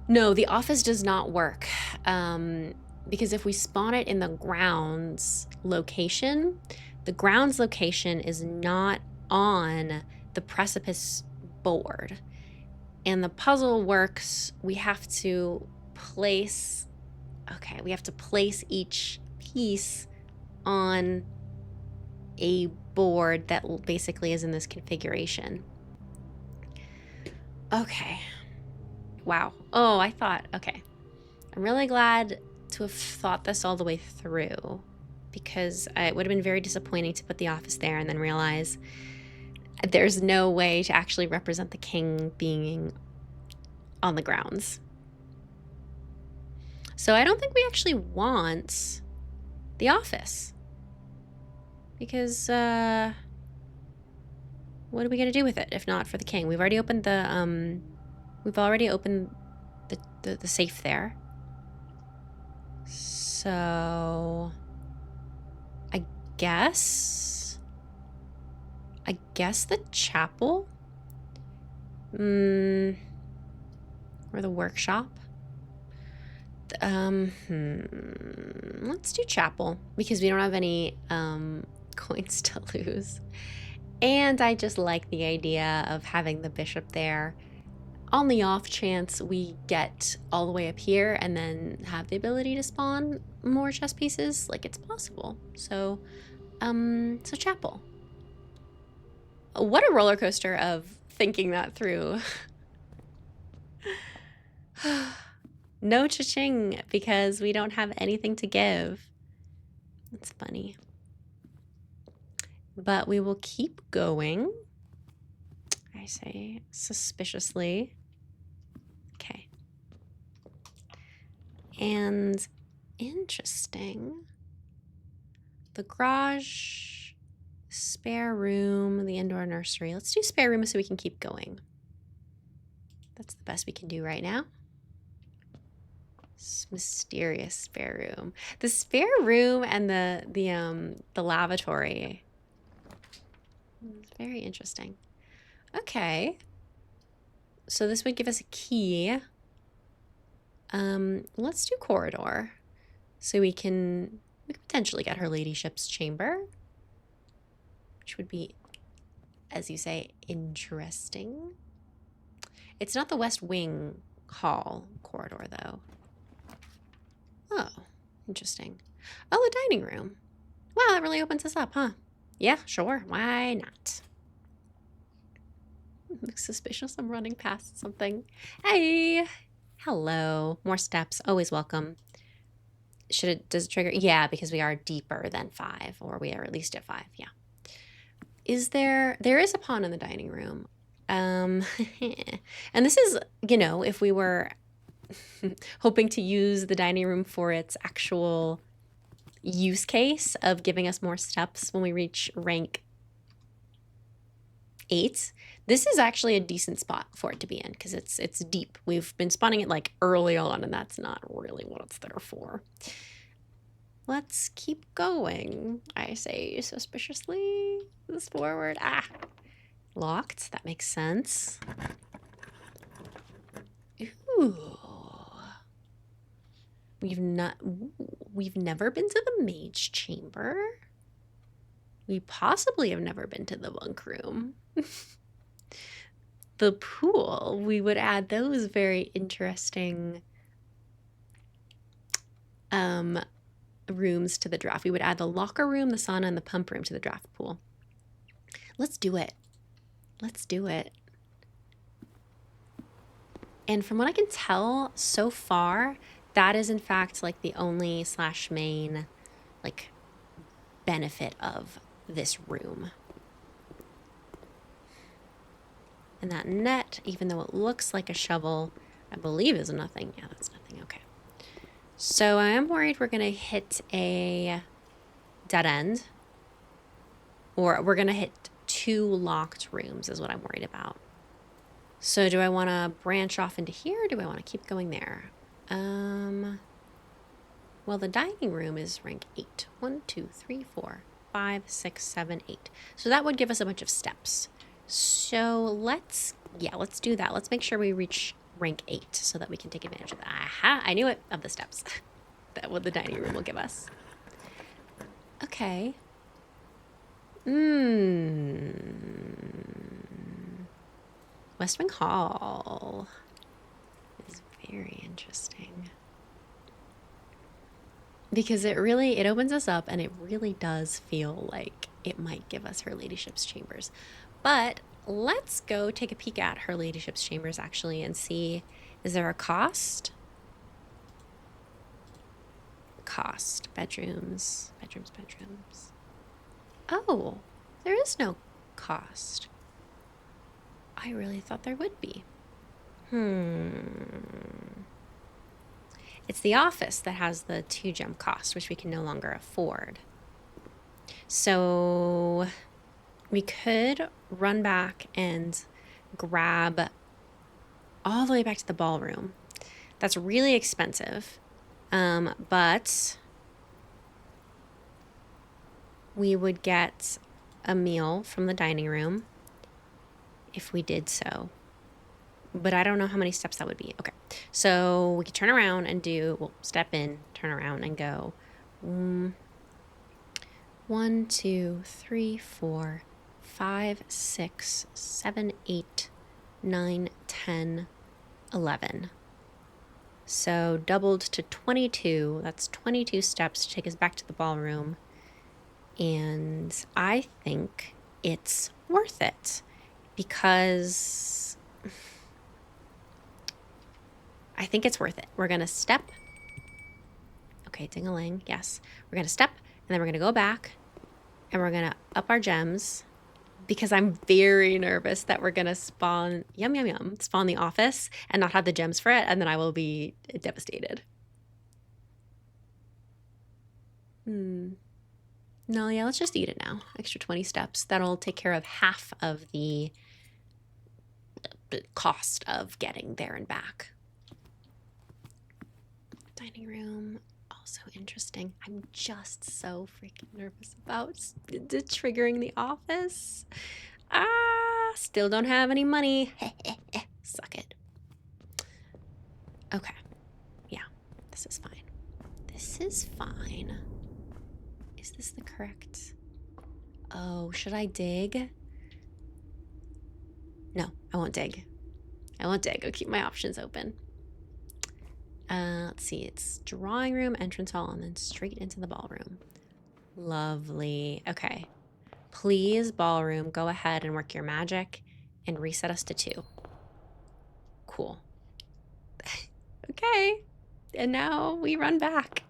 No, the office does not work. Because if we spawn it in the grounds location, the grounds location is not on the precipice board. And the puzzle works, we have to place each piece on a board that basically is in this configuration. Okay. Wow. Oh, okay. I'm really glad to have thought this all the way through, because it would have been very disappointing to put the office there and then realize there's no way to actually represent the king being on the grounds. So I don't think we actually want the office, because what are we gonna do with it if not for the king? We've already opened the the safe there. So I guess the chapel, or the workshop. Let's do chapel, because we don't have any coins to lose. And I just like the idea of having the bishop there on the off chance we get all the way up here and then have the ability to spawn more chess pieces. Like, it's possible. So chapel. What a roller coaster of thinking that through. No cha-ching, because we don't have anything to give. That's funny. But we will keep going. I say suspiciously. Okay. And interesting. The garage Spare room, the indoor nursery. Let's do spare room so we can keep going. That's the best we can do right now. This mysterious spare room. The spare room and the lavatory. It's very interesting. Okay. So this would give us a key. Let's do corridor. So we could potentially get her ladyship's chamber. Which would be, as you say, interesting. It's not the West Wing hall corridor, though. Oh, interesting. Oh, the dining room. Wow, that really opens us up, huh? Yeah, sure. Why not? Looks suspicious. I'm running past something. Hey! Hello. More steps. Always welcome. Does it trigger? Yeah, because we are deeper than 5, or we are at least at 5. Yeah. There is a pawn in the dining room. And this is, if we were hoping to use the dining room for its actual use case of giving us more steps when we reach rank 8, this is actually a decent spot for it to be in because it's deep. We've been spawning it like early on, and that's not really what it's there for. Let's keep going, I say suspiciously. This forward. Locked. That makes sense. Ooh. We've never been to the mage chamber. We possibly have never been to the bunk room. The pool, we would add those very interesting rooms to the draft. We would add the locker room, the sauna, and the pump room to the draft pool. Let's do it. Let's do it. And from what I can tell so far, that is in fact like the only /main like benefit of this room. And that net, even though it looks like a shovel, I believe is nothing. Yeah, that's nothing. Okay. So I am worried we're going to hit a dead end. Or we're going to hit 2 locked rooms is what I'm worried about. So do I want to branch off into here or do I want to keep going there? Well, the dining room is rank 8. 1, 2, 3, 4, 5, 6, 7, 8. So that would give us a bunch of steps. So let's do that. Let's make sure we reach rank 8 so that we can take advantage of that. Aha, I knew it, of the steps. That what the dining room will give us. Okay. West Wing Hall is very interesting. Because it opens us up and it really does feel like it might give us her ladyship's chambers. But let's go take a peek at her ladyship's chambers actually and see, is there a cost? Bedrooms. Oh, there is no cost. I really thought there would be. It's the office that has the 2 gem cost, which we can no longer afford. So we could run back and grab all the way back to the ballroom. That's really expensive, but we would get a meal from the dining room if we did so. But I don't know how many steps that would be. Okay, so we could turn around and step in, turn around and go 1, 2, 3, 4, 5, 6, 7, 8, 9, 10, 11. So doubled to 22. That's 22 steps to take us back to the ballroom. And I think it's worth it because I think it's worth it. We're going to step. Okay, ding-a-ling. Yes. We're going to step and then we're going to go back and we're going to up our gems because I'm very nervous that we're going to spawn the office and not have the gems for it. And then I will be devastated. No, yeah, let's just eat it now. Extra 20 steps. That'll take care of half of the cost of getting there and back. Dining room, also interesting. I'm just so freaking nervous about triggering the office. Still don't have any money. Suck it. Okay. Yeah, this is fine. This is fine. Is this the correct? Oh, should I dig? No, I won't dig. I won't dig. I'll keep my options open. Let's see. It's drawing room, entrance hall, and then straight into the ballroom. Lovely. Okay. Please, ballroom, go ahead and work your magic and reset us to 2. Cool. Okay. And now we run back.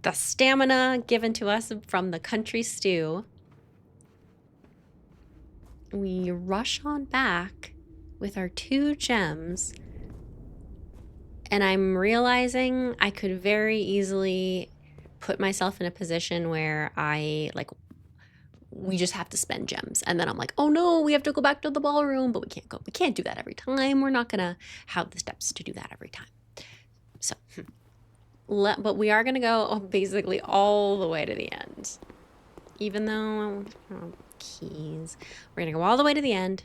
The stamina given to us from the country stew. We rush on back with our 2 gems. And I'm realizing I could very easily put myself in a position where we just have to spend gems. And then I'm like, oh no, we have to go back to the ballroom, but we can't go. We can't do that every time. We're not gonna have the steps to do that every time. So, but we are gonna go basically all the way to the end. Even though, keys. We're gonna go all the way to the end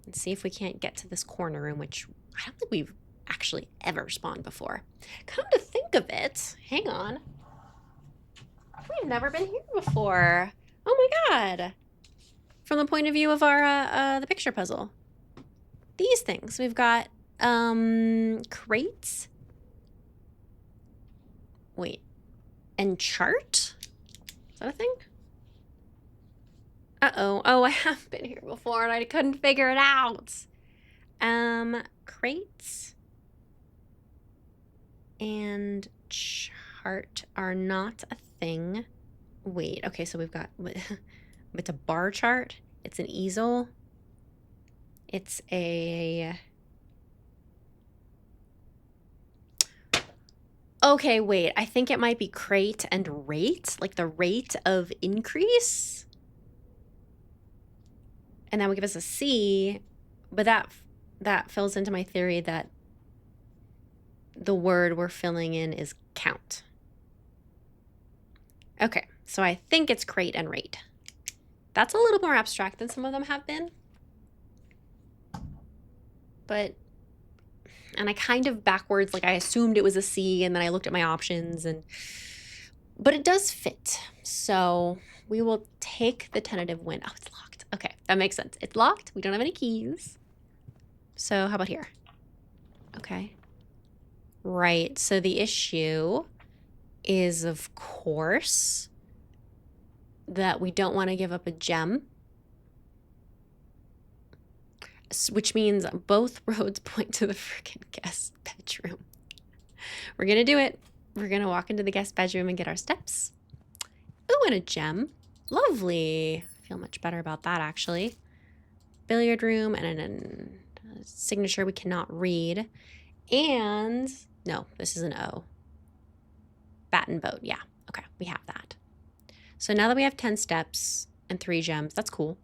and see if we can't get to this corner room, which I don't think we've actually ever spawned before. Come to think of it, hang on. We've never been here before. Oh my god. From the point of view of our the picture puzzle. These things. We've got crates. Wait. And chart? Is that a thing? Uh-oh. Oh, I have been here before and I couldn't figure it out. Crates and chart are not a thing. Wait, okay, so we've got, it's a bar chart, it's an easel, it's a, okay, wait, I think it might be crate and rate, like the rate of increase. And that would give us a C, but that fills into my theory that the word we're filling in is count. Okay, so I think it's crate and rate. That's a little more abstract than some of them have been. But, and I kind of backwards, like I assumed it was a C and then I looked at my options but it does fit. So we will take the tentative win. Oh, it's locked. Okay, that makes sense. It's locked. We don't have any keys. So how about here? Okay. Right, so the issue is, of course, that we don't want to give up a gem, which means both roads point to the freaking guest bedroom. We're going to do it. We're going to walk into the guest bedroom and get our steps. Ooh, and a gem. Lovely. I feel much better about that, actually. Billiard room and a signature we cannot read. And... no, this is an O. Bat and boat. Yeah. Okay, we have that. So now that we have 10 steps and 3 gems, that's cool.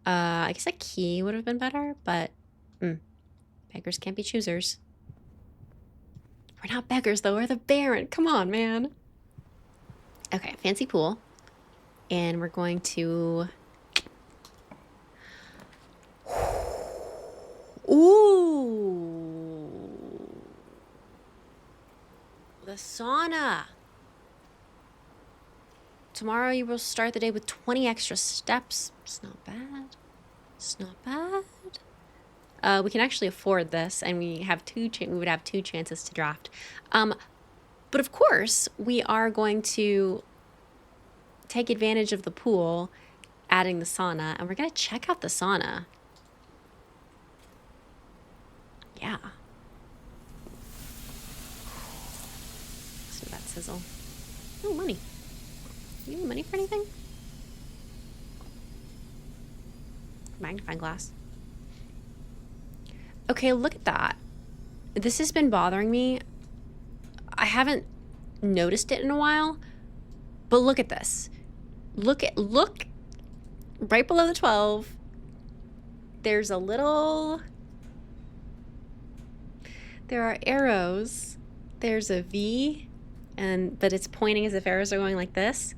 I guess a key would have been better, but beggars can't be choosers. We're not beggars, though. We're the Baron. Come on, man. Okay, fancy pool. And we're going to... ooh. The sauna. Tomorrow you will start the day with 20 extra steps. It's not bad. It's not bad. We can actually afford this, and we have we would have 2 chances to draft. But of course, we are going to take advantage of the pool, adding the sauna, and we're going to check out the sauna. Yeah. Listen to that sizzle. Oh, money. Do you need money for anything? Magnifying glass. Okay, look at that. This has been bothering me. I haven't noticed it in a while, but look at this. look right below the 12. There's a little, there are arrows. There's a V, but it's pointing as if arrows are going like this.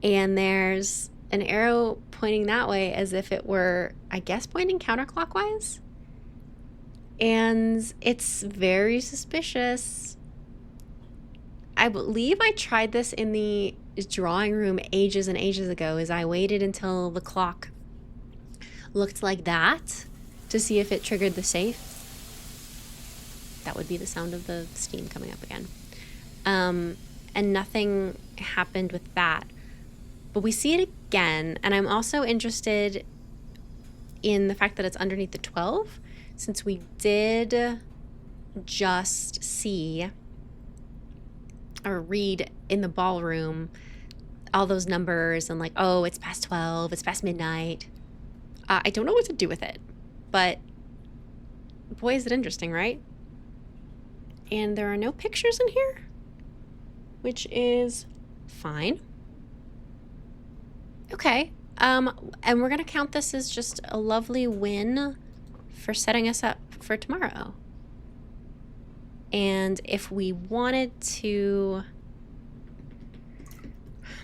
And there's an arrow pointing that way as if it were, I guess, pointing counterclockwise. And it's very suspicious. I believe I tried this in the drawing room ages and ages ago, as I waited until the clock looked like that to see if it triggered the safe. That would be the sound of the steam coming up again. And nothing happened with that. But we see it again, and I'm also interested in the fact that it's underneath the 12, since we did just see or read in the ballroom all those numbers and like, oh, it's past 12, it's past midnight. I don't know what to do with it, but boy, is it interesting, right? And there are no pictures in here, which is fine. Okay, and we're gonna count this as just a lovely win for setting us up for tomorrow. And if we wanted to,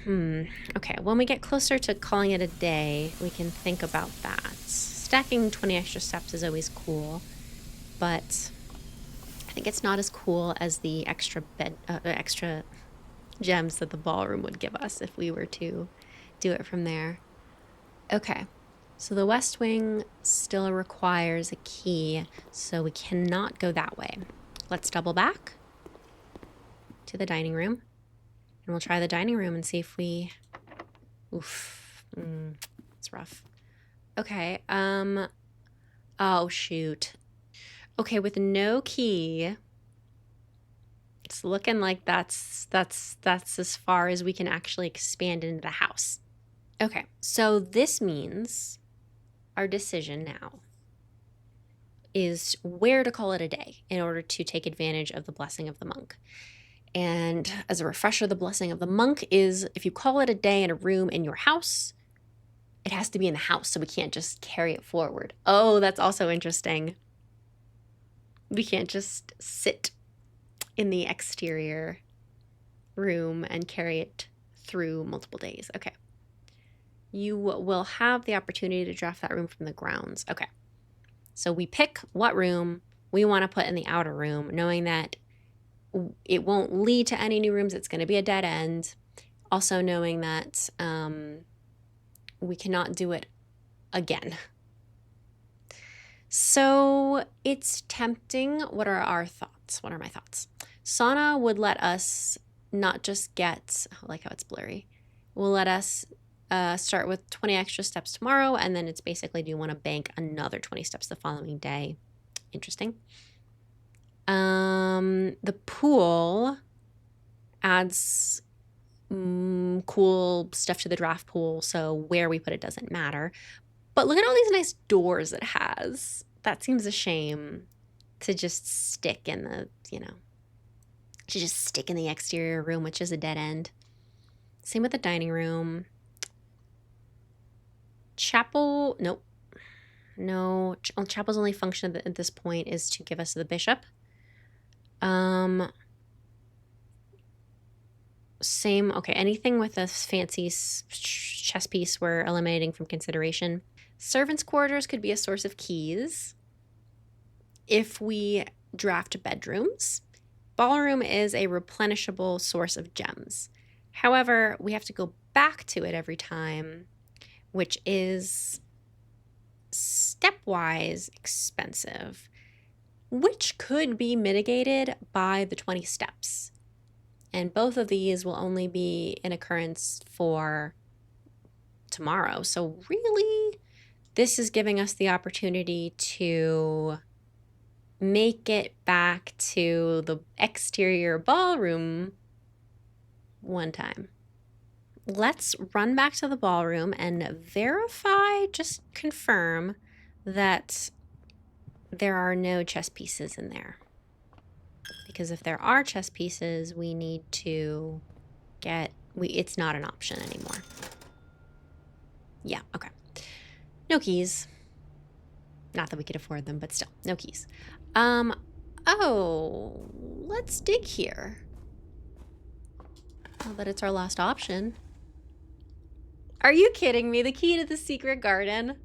okay, when we get closer to calling it a day, we can think about that. Stacking 20 extra steps is always cool, but I think it's not as cool as the extra gems that the ballroom would give us if we were to do it from there. Okay, so the west wing still requires a key, so we cannot go that way. Let's double back to the dining room, and we'll try the dining room and see if we, it's rough. Okay, oh shoot. Okay, with no key, it's looking like that's as far as we can actually expand into the house. Okay, so this means our decision now is where to call it a day in order to take advantage of the blessing of the monk. And as a refresher, the blessing of the monk is if you call it a day in a room in your house, it has to be in the house, so we can't just carry it forward. Oh, that's also interesting. We can't just sit in the exterior room and carry it through multiple days. Okay. You will have the opportunity to draft that room from the grounds. Okay. So we pick what room we want to put in the outer room, knowing that it won't lead to any new rooms. It's going to be a dead end. Also knowing that we cannot do it again. So it's tempting. What are our thoughts? What are my thoughts? Sauna would let us not just get, I like how it's blurry, will let us start with 20 extra steps tomorrow, and then it's basically, do you want to bank another 20 steps the following day? Interesting. The pool adds cool stuff to the draft pool, so where we put it doesn't matter. But look at all these nice doors it has. That seems a shame to just stick in the, to just stick in the exterior room, which is a dead end. Same with the dining room. Chapel, nope. No, chapel's only function at this point is to give us the bishop. Same, okay, anything with a fancy chess piece we're eliminating from consideration. Servants' quarters could be a source of keys if we draft bedrooms. Ballroom is a replenishable source of gems. However, we have to go back to it every time, which is stepwise expensive, which could be mitigated by the 20 steps. And both of these will only be in occurrence for tomorrow. So really, this is giving us the opportunity to make it back to the exterior ballroom one time. Let's run back to the ballroom and verify, just confirm that there are no chess pieces in there. Because if there are chess pieces, we need to it's not an option anymore. Yeah, okay. No keys. Not that we could afford them, but still, no keys. Oh, let's dig here. Now that it's our last option. Are you kidding me? The key to the secret garden?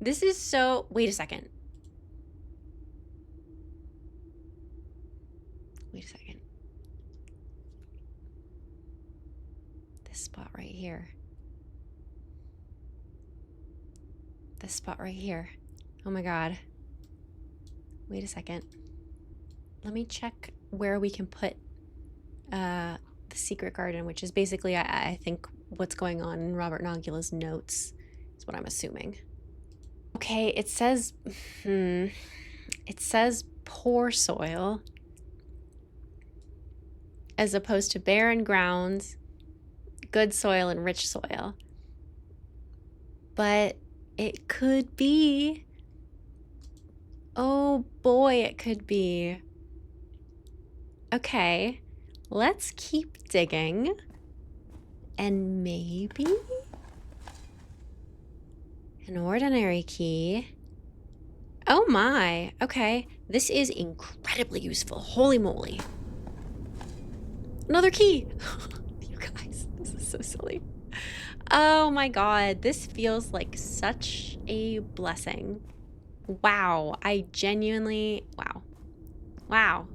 This is so... Wait a second. Wait a second. This spot right here. This spot right here. Oh my god. Wait a second. Let me check where we can put the secret garden, which is basically, I think, what's going on in Robert Nogula's notes, is what I'm assuming. Okay, it says... It says poor soil as opposed to barren grounds, good soil, and rich soil. But it could be. Oh boy, it could be. Okay, let's keep digging. And maybe an ordinary key. Oh my, okay. This is incredibly useful. Holy moly. Another key. You guys, this is so silly. Oh my god, this feels like such a blessing. Wow, I genuinely, wow. Wow.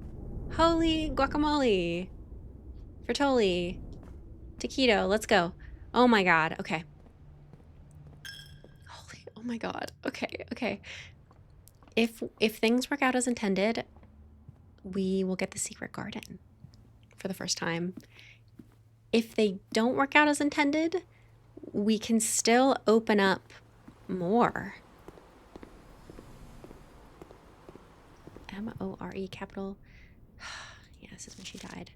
Holy guacamole. Fertoli. Taquito, let's go. Oh my god, okay. Holy, oh my god, okay, okay. If things work out as intended, we will get the secret garden for the first time. If they don't work out as intended, we can still open up more. M-O-R-E, capital. Yeah, this is when she died.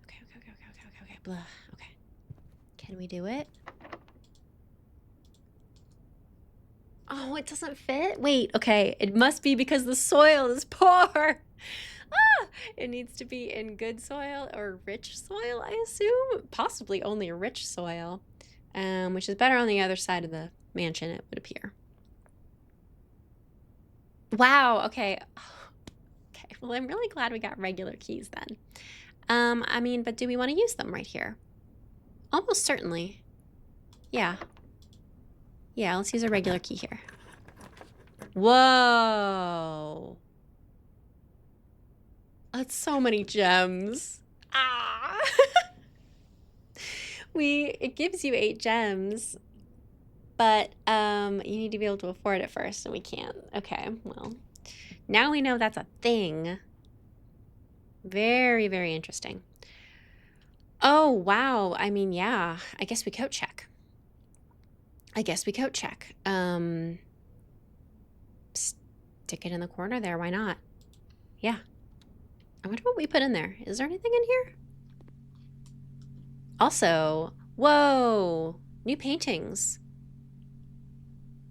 Okay, blah. Okay. Can we do it? Oh, it doesn't fit? Wait, okay. It must be because the soil is poor. Ah, it needs to be in good soil or rich soil, I assume. Possibly only rich soil, which is better on the other side of the mansion, it would appear. Wow, okay. Okay, well, I'm really glad we got regular keys then. I mean, but do we want to use them right here? Almost certainly. Yeah. Yeah, let's use a regular key here. Whoa. That's so many gems. Ah. It gives you 8 gems, but you need to be able to afford it first, and we can't. Okay, well, now we know that's a thing. Very, very interesting. Oh, wow. I mean, yeah, I guess we coat check. Stick it in the corner there. Why not? Yeah. I wonder what we put in there. Is there anything in here? Also, whoa, new paintings.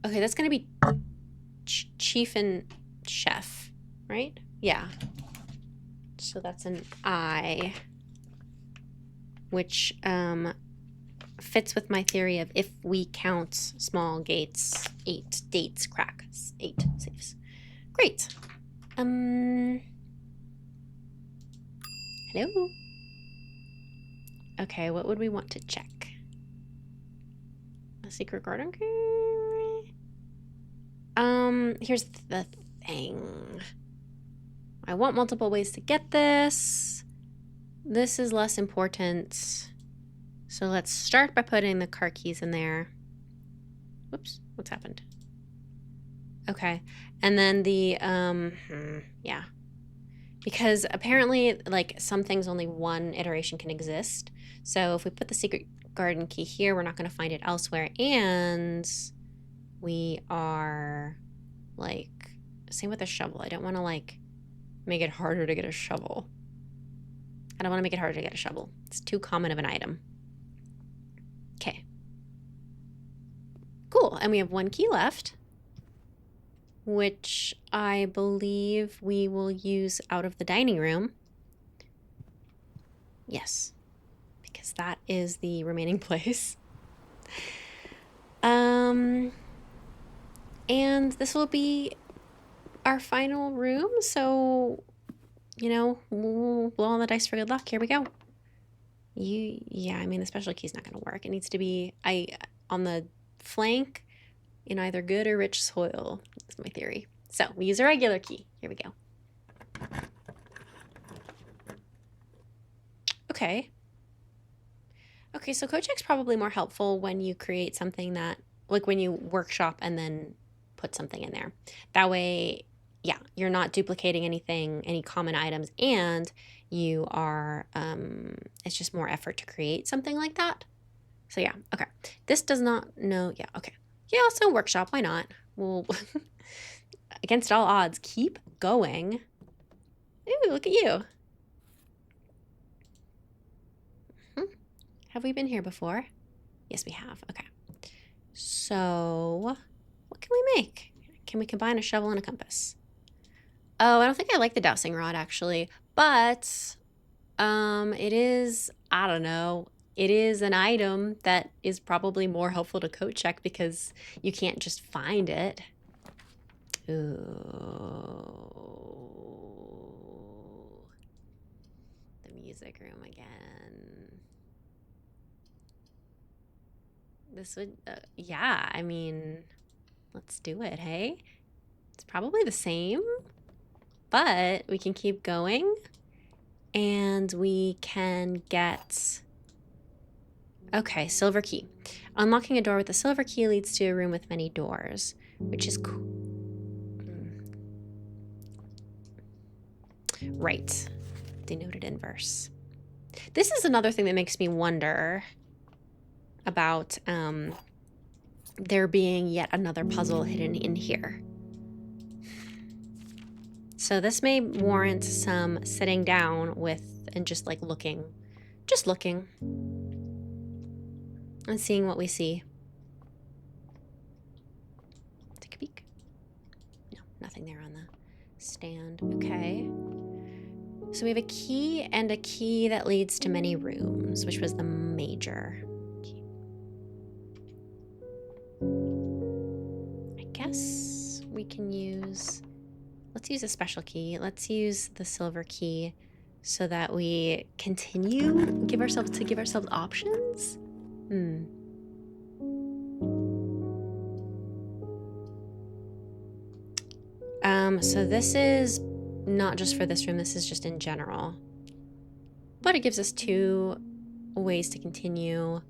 Okay, that's gonna be chief and chef, right? Yeah. So that's an I, which fits with my theory of if we count small gates, 8 dates crack, 8 safes. Great. Hello. Okay, what would we want to check? A secret garden key? Here's the thing. I want multiple ways to get this. This is less important. So let's start by putting the car keys in there. Whoops, what's happened? Okay, and then the, yeah. Because apparently, like, some things only one iteration can exist. So if we put the secret garden key here, we're not going to find it elsewhere. And we are, like, same with a shovel. I don't want to, like, make it harder to get a shovel. I don't want to make it harder to get a shovel. It's too common of an item. Okay. Cool. And we have 1 key left, which I believe we will use out of the dining room. Yes, because that is the remaining place. And this will be our final room, so, you know, we'll blow on the dice for good luck. Here we go. Yeah, I mean, the special key's not gonna work. It needs to be on the flank in either good or rich soil, is my theory. So we use a regular key. Here we go. Okay. Okay, so code check's probably more helpful when you create something that, like when you workshop and then put something in there. That way, yeah, you're not duplicating anything, any common items, and you are, it's just more effort to create something like that. So yeah, okay. This does not, no, yeah, okay. Yeah, so workshop, why not? We'll, against all odds, keep going. Ooh, look at you. Have we been here before? Yes, we have. Okay. So, what can we make? Can we combine a shovel and a compass? Oh, I don't think I like the dowsing rod, actually. But, it is, I don't know, it is an item that is probably more helpful to code check because you can't just find it. Ooh. The music room again. This would, yeah, I mean, let's do it, hey? It's probably the same, but we can keep going and we can get, okay, silver key. Unlocking a door with a silver key leads to a room with many doors, which is cool. Right, denoted in verse. This is another thing that makes me wonder about there being yet another puzzle hidden in here. So this may warrant some sitting down with and just like looking and seeing what we see. Take a peek. No, nothing there on the stand. Okay. So we have a key and a key that leads to many rooms, which was the major key. I guess we can use, let's use a special key. Let's use the silver key so that we continue, give ourselves options. So this is not just for this room, this is just in general. But it gives us 2 ways to continue.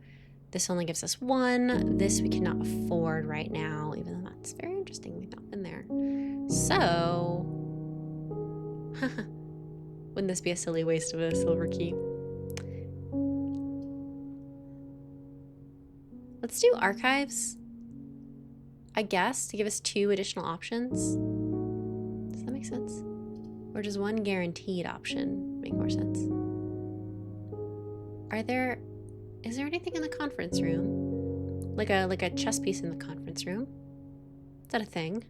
This only gives us 1. This we cannot afford right now, even though that's very interesting. We've not been there. So, wouldn't this be a silly waste of a silver key? Let's do archives, I guess, to give us 2 additional options. Does that make sense? Or does 1 guaranteed option make more sense? Is there anything in the conference room? Like a chess piece in the conference room? Is that a thing?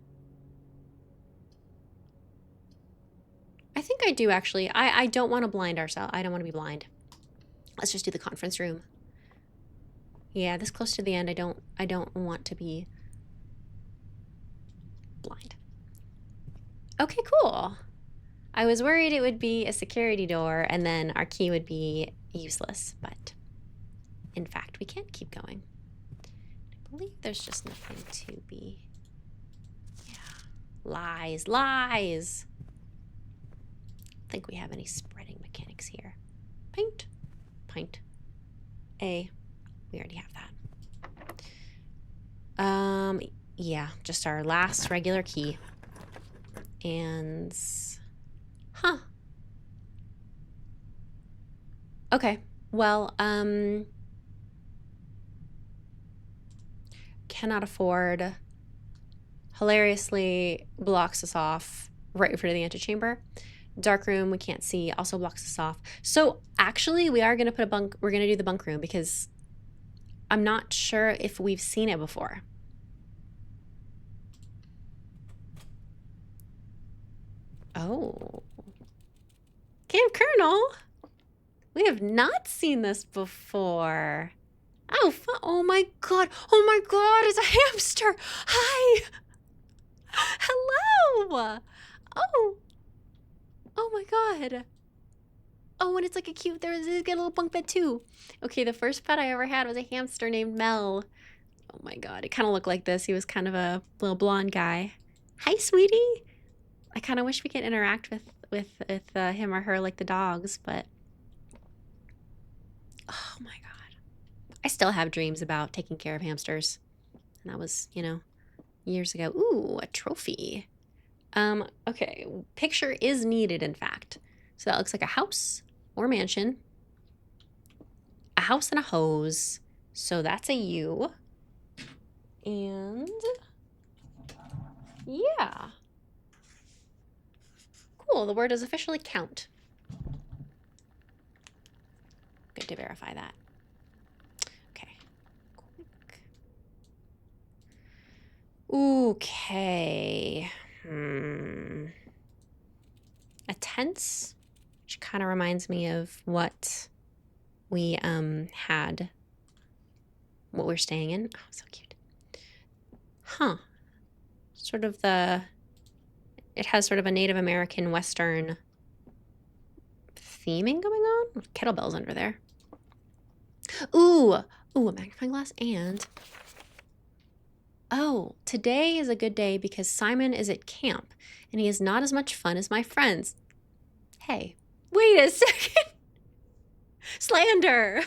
I think I do actually. I don't want to blind ourselves. I don't want to be blind. Let's just do the conference room. Yeah, this close to the end, I don't want to be blind. Okay, cool. I was worried it would be a security door and then our key would be useless, but in fact, we can't keep going. I believe there's just nothing to be. Yeah. Lies. I don't think we have any spreading mechanics here. Pint. A. We already have that. Yeah, just our last regular key. And, okay, well, cannot afford, hilariously blocks us off right in front of the antechamber. Dark room, we can't see, also blocks us off. So actually we are gonna put we're gonna do the bunk room because I'm not sure if we've seen it before. Oh. Camp Colonel? We have not seen this before. Oh, oh my God. Oh my God, it's a hamster. Hi. Hello. Oh, oh my God. Oh, and it's like a cute, there's a little bunk bed too. Okay, the first pet I ever had was a hamster named Mel. Oh my God, it kind of looked like this. He was kind of a little blonde guy. Hi, sweetie. I kind of wish we could interact with him or her like the dogs, but oh my God. I still have dreams about taking care of hamsters. And that was, years ago. Ooh, a trophy. Okay, picture is needed, in fact. So that looks like a house or mansion. A house and a hose. So that's a U. And yeah. Cool, the word is officially count. Good to verify that. Okay. Okay. A tense, which kind of reminds me of what we had, what we're staying in. Oh, so cute. Huh. Sort of it has sort of a Native American Western theming going on. Kettlebells under there. Ooh, a magnifying glass and... Oh, today is a good day because Simon is at camp and he has not as much fun as my friends. Hey, wait a second. Slander.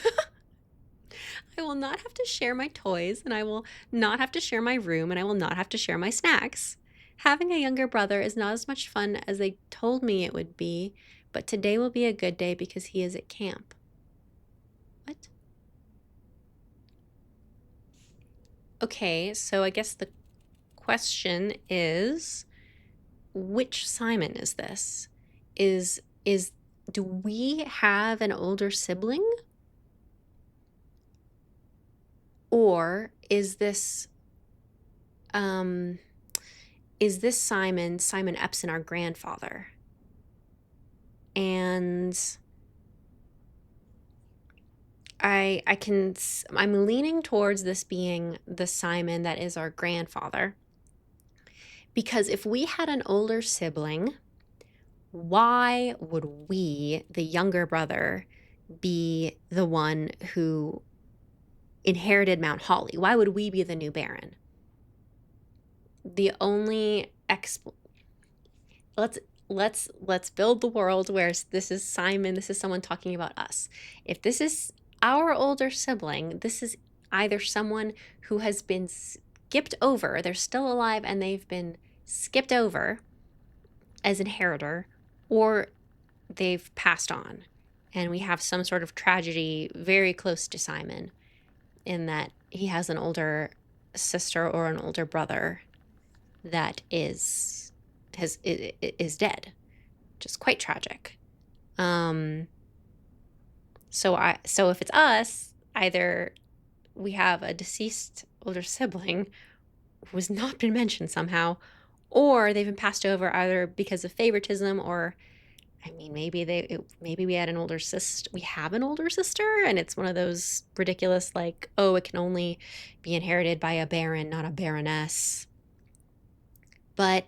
I will not have to share my toys and I will not have to share my room and I will not have to share my snacks. Having a younger brother is not as much fun as they told me it would be, but today will be a good day because he is at camp. What? Okay, so I guess the question is, which Simon is this? Do we have an older sibling? Or is this Simon Epson, our grandfather? And I'm leaning towards this being the Simon that is our grandfather. Because if we had an older sibling, why would we, the younger brother, be the one who inherited Mount Holly? Why would we be the new Baron? The only let's build the world where this is Simon, this is someone talking about us. If this is our older sibling, this is either someone who has been skipped over, they're still alive and they've been skipped over as inheritor, or they've passed on. And we have some sort of tragedy very close to Simon in that he has an older sister or an older brother that is dead, which is quite tragic. So if it's us, either we have a deceased older sibling who has not been mentioned somehow, or they've been passed over either because of favoritism or, I mean, maybe we had an older sister. We have an older sister, and it's one of those ridiculous, like, oh, it can only be inherited by a baron, not a baroness. But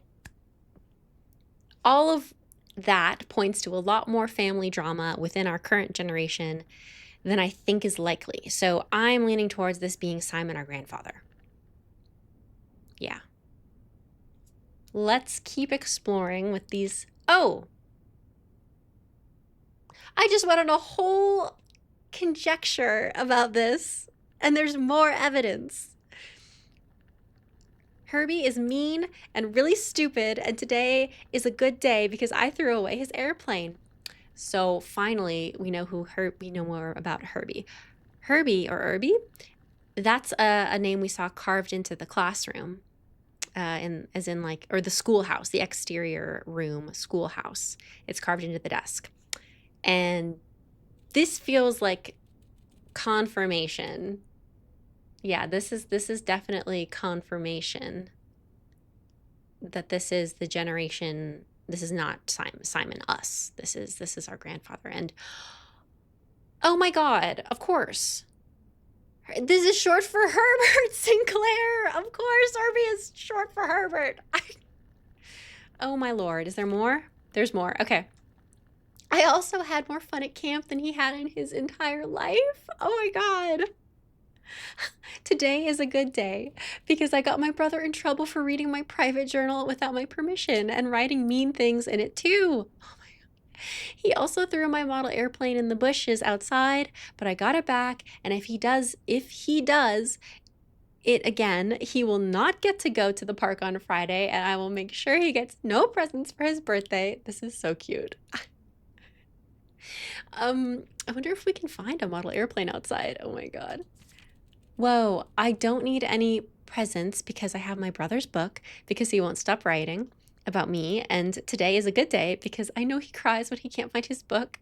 all of that points to a lot more family drama within our current generation than I think is likely. So I'm leaning towards this being Simon, our grandfather. Yeah. Let's keep exploring with these. Oh, I just went on a whole conjecture about this, and there's more evidence. Herbie is mean and really stupid, and today is a good day because I threw away his airplane. So finally, we know more about Herbie. Herbie, or Herbie, that's a name we saw carved into the classroom, or the schoolhouse, the exterior room, schoolhouse. It's carved into the desk. And this feels like confirmation. Yeah, this is definitely confirmation that this is the generation. This is not Simon us. This is our grandfather. And oh my God, of course. This is short for Herbert Sinclair. Of course, Herbie is short for Herbert. Oh my lord, is there more? There's more. Okay. I also had more fun at camp than he had in his entire life. Oh my god. Today is a good day because I got my brother in trouble for reading my private journal without my permission and writing mean things in it too. Oh my god. He also threw my model airplane in the bushes outside, but I got it back, and if he does it again, he will not get to go to the park on Friday, and I will make sure he gets no presents for his birthday. This is so cute. I wonder if we can find a model airplane outside. Oh my god. Whoa, I don't need any presents because I have my brother's book because he won't stop writing about me. And today is a good day because I know he cries when he can't find his book.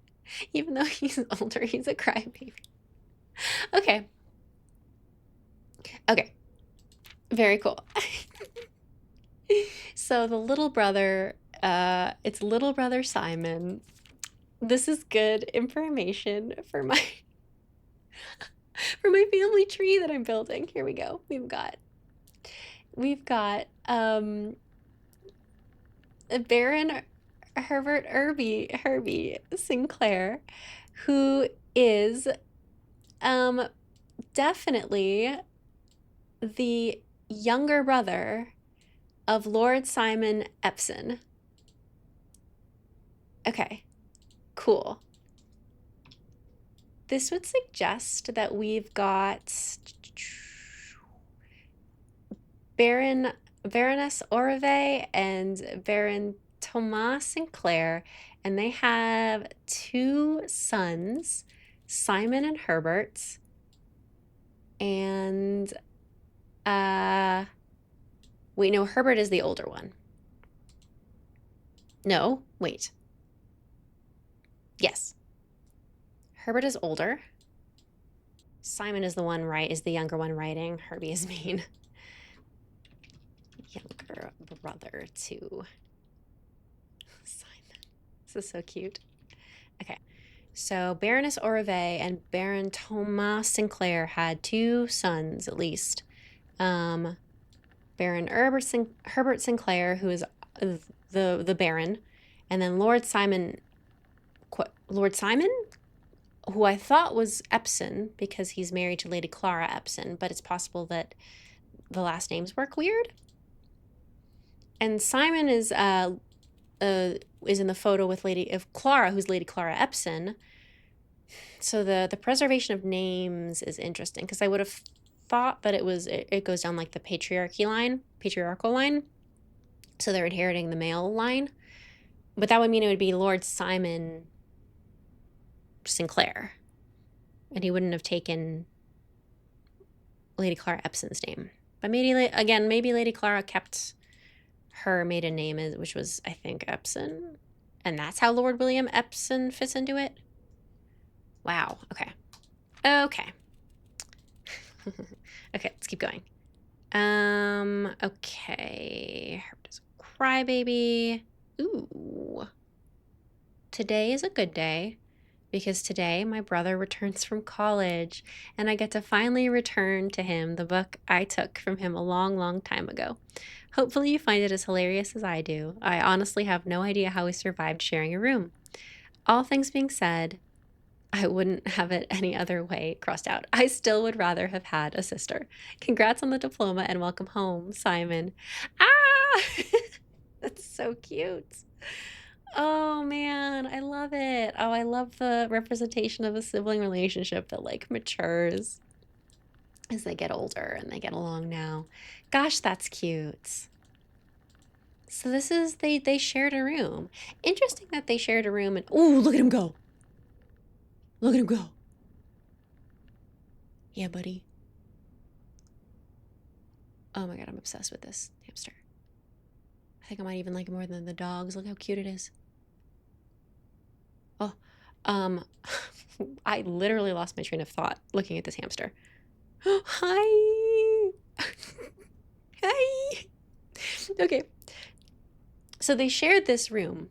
Even though he's older, he's a crybaby. Okay. Okay. Very cool. So the little brother, it's little brother Simon. This is good information for my family tree that I'm building. Here we go. We've got Baron Herbie Sinclair, who is definitely the younger brother of Lord Simon Epson. Okay, cool. This would suggest that we've got Baroness Orve and Baron Thomas Sinclair, and they have 2 sons, Simon and Herbert. And wait, no, Herbert is the older one. No, wait. Yes. Herbert is older. Simon is the younger one writing. Herbie is mean. Younger brother to Simon. This is so cute. Okay. So Baroness Orve and Baron Thomas Sinclair had 2 sons at least. Baron Herbert Sinclair, who is the Baron, and then Lord Simon, who I thought was Epson because he's married to Lady Clara Epson, but it's possible that the last names work weird. And Simon is in the photo with Clara, who's Lady Clara Epson. So the preservation of names is interesting because I would have thought that it goes down like the patriarchal line. So they're inheriting the male line. But that would mean it would be Lord Simon Sinclair. And he wouldn't have taken Lady Clara Epson's name. But maybe Lady Clara kept her maiden name, which was, I think, Epson. And that's how Lord William Epson fits into it. Wow. Okay. Okay, let's keep going. Okay. Herbert is a crybaby. Ooh. Today is a good day because today my brother returns from college and I get to finally return to him the book I took from him a long, long time ago. Hopefully you find it as hilarious as I do. I honestly have no idea how we survived sharing a room. All things being said, I wouldn't have it any other way crossed out. I still would rather have had a sister. Congrats on the diploma and welcome home, Simon. Ah! That's so cute. Oh man, I love it. Oh, I love the representation of a sibling relationship that like matures as they get older and they get along now. Gosh, that's cute. So this is, they shared a room. Interesting that they shared a room and, ooh, look at him go. Look at him go. Yeah, buddy. Oh my god, I'm obsessed with this hamster. I think I might even like it more than the dogs. Look how cute it is. Oh, I literally lost my train of thought looking at this hamster. Hi. Hi. Okay. So they shared this room,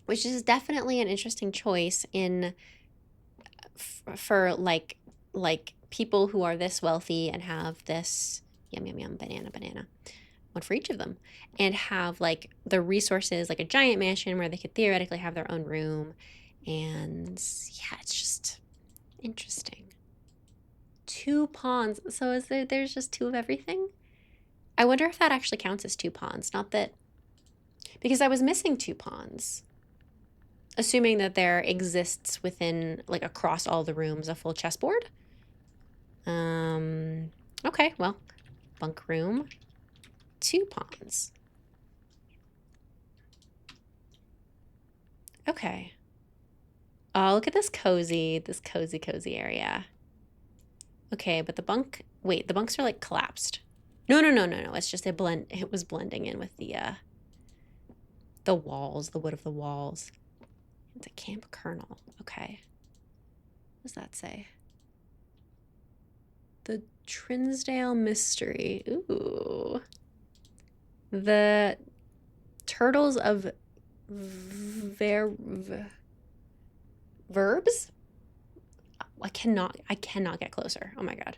which is definitely an interesting choice for like like people who are this wealthy and have this yum yum yum banana, one for each of them, and have like the resources, like a giant mansion where they could theoretically have their own room. And yeah, it's just interesting. 2 pawns. So is there's just 2 of everything? I wonder if that actually counts as 2 pawns. Not that, because I was missing 2 pawns. Assuming that there exists within, like across all the rooms, a full chessboard. Okay, well, bunk room, 2 pawns. Okay. Oh, look at this cozy area. Okay, but the bunks are like collapsed. No. It's just it was blending in with the walls, the wood of the walls. It's a camp kernel. Okay. What does that say? The Trinsdale Mystery. Ooh. The Turtles of Verbs? I cannot get closer. Oh my god.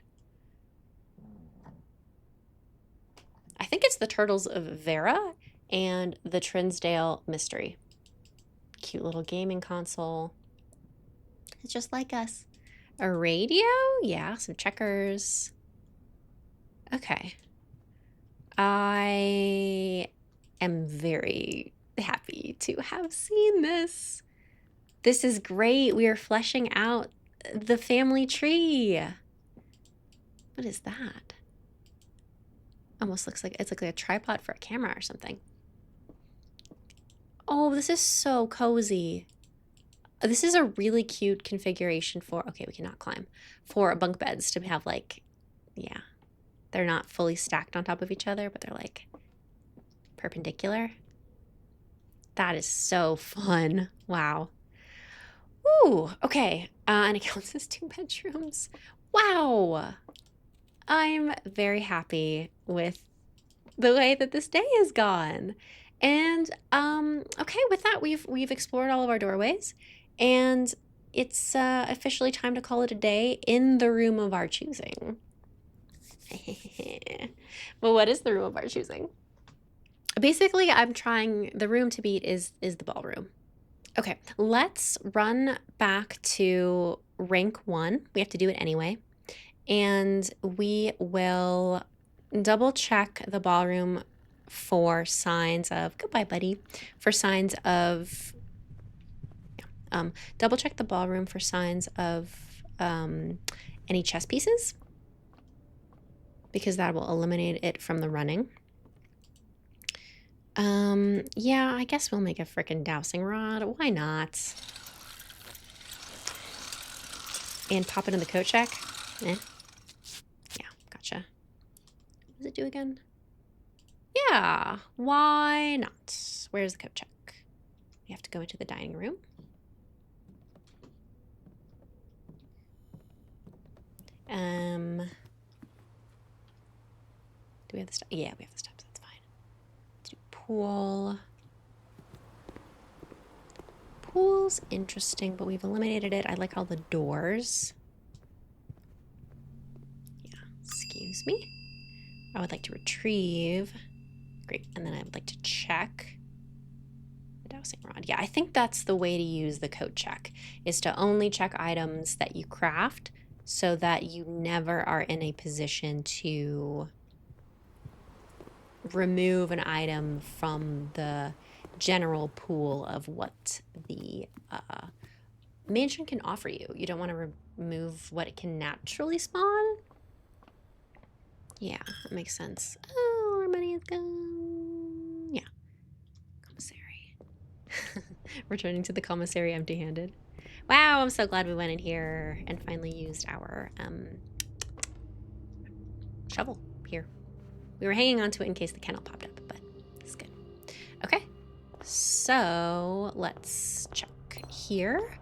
I think it's the Turtles of Vera and the Trinsdale Mystery. Cute little gaming console. It's just like us. A radio? Yeah, some checkers. Okay. I am very happy to have seen this. This is great. We are fleshing out the family tree. What is that? Almost looks like it's like a tripod for a camera or something. Oh, this is so cozy. This is a really cute configuration for, okay, we cannot climb, for bunk beds to have like, yeah, they're not fully stacked on top of each other, but they're like perpendicular. That is so fun. Wow. Ooh, okay. And it counts as 2 bedrooms. Wow. I'm very happy with the way that this day has gone. And okay, with that, we've explored all of our doorways, and it's officially time to call it a day in the room of our choosing. Well, what is the room of our choosing? Basically, I'm trying the room to beat is the ballroom. Okay, let's run back to rank 1. We have to do it anyway. And we will double check the ballroom for signs of, goodbye, buddy, for signs of, double check the ballroom for signs of any chess pieces, because that will eliminate it from the running. Yeah, I guess we'll make a freaking dowsing rod. Why not? And pop it in the coat check. Eh. Yeah, gotcha. What does it do again? Yeah, why not? Where's the coat check? We have to go into the dining room. Do we have the steps? Yeah, we have the steps. That's fine. Let's do pool. Pool's interesting, but we've eliminated it. I like all the doors. Yeah, excuse me. I would like to retrieve. Great, and then I would like to check the dowsing rod. Yeah, I think that's the way to use the coat check, is to only check items that you craft so that you never are in a position to remove an item from the general pool of what the mansion can offer you. You don't want to remove what it can naturally spawn. Yeah, that makes sense. Oh, our money is gone. Yeah. Commissary. Returning to the commissary empty-handed. Wow, I'm so glad we went in here and finally used our shovel here. We were hanging on to it in case the kennel popped up, but it's good. Okay, so let's check here.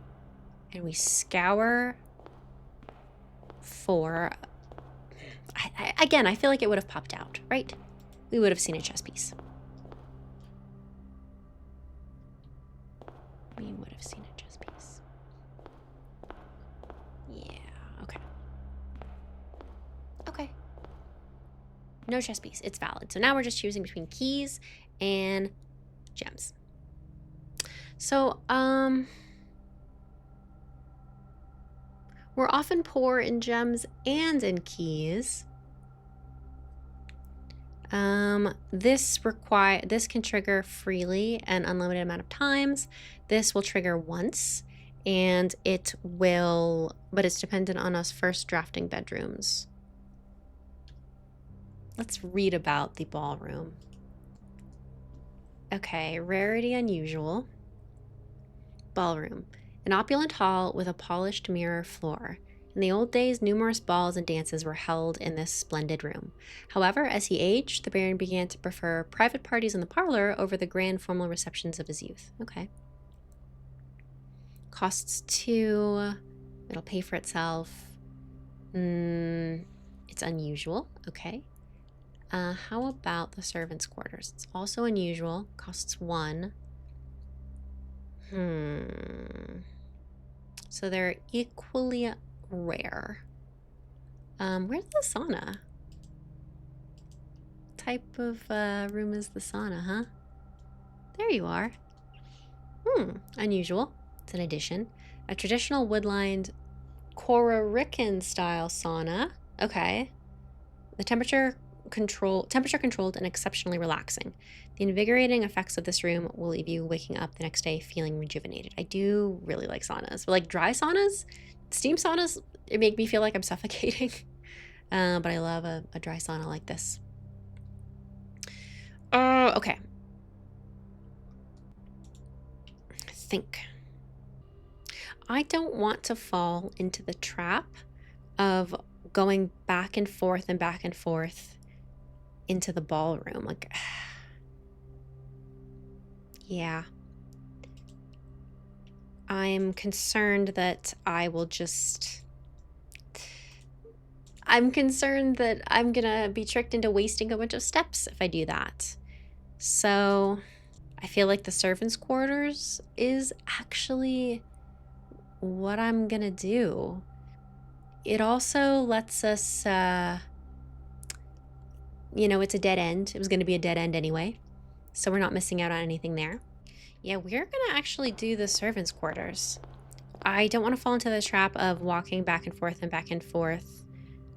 And we scour for... again, I feel like it would have popped out, right? We would have seen a chess piece. We would have seen a chess piece. Yeah, okay. No chess piece. It's valid. So now we're just choosing between keys and gems. So, we're often poor in gems and in keys. This can trigger freely an unlimited amount of times. This will trigger once, and but it's dependent on us first drafting bedrooms. Let's read about the ballroom. Okay, rarity unusual. Ballroom, an opulent hall with a polished mirror floor. In the old days, numerous balls and dances were held in this splendid room. However, as he aged, the Baron began to prefer private parties in the parlor over the grand formal receptions of his youth. Okay. Costs 2. It'll pay for itself. It's unusual. Okay. How about the servants' quarters? It's also unusual. Costs 1. So they're equally rare. Where's the sauna? Type of room is the sauna, huh? There you are. Unusual. It's an addition. A traditional wood-lined Kororican style sauna. Okay. The temperature controlled and exceptionally relaxing. The invigorating effects of this room will leave you waking up the next day feeling rejuvenated. I do really like saunas. But like dry saunas, steam saunas, it make me feel like I'm suffocating. But I love a dry sauna like this. Okay. Think. I don't want to fall into the trap of going back and forth into the ballroom. Like, yeah. I'm concerned that I'm gonna be tricked into wasting a bunch of steps if I do that. So I feel like the servants' quarters is actually what I'm gonna do. It also lets us, it's a dead end. It was gonna be a dead end anyway, so we're not missing out on anything there. Yeah, we're gonna actually do the servants' quarters. I don't want to fall into the trap of walking back and forth,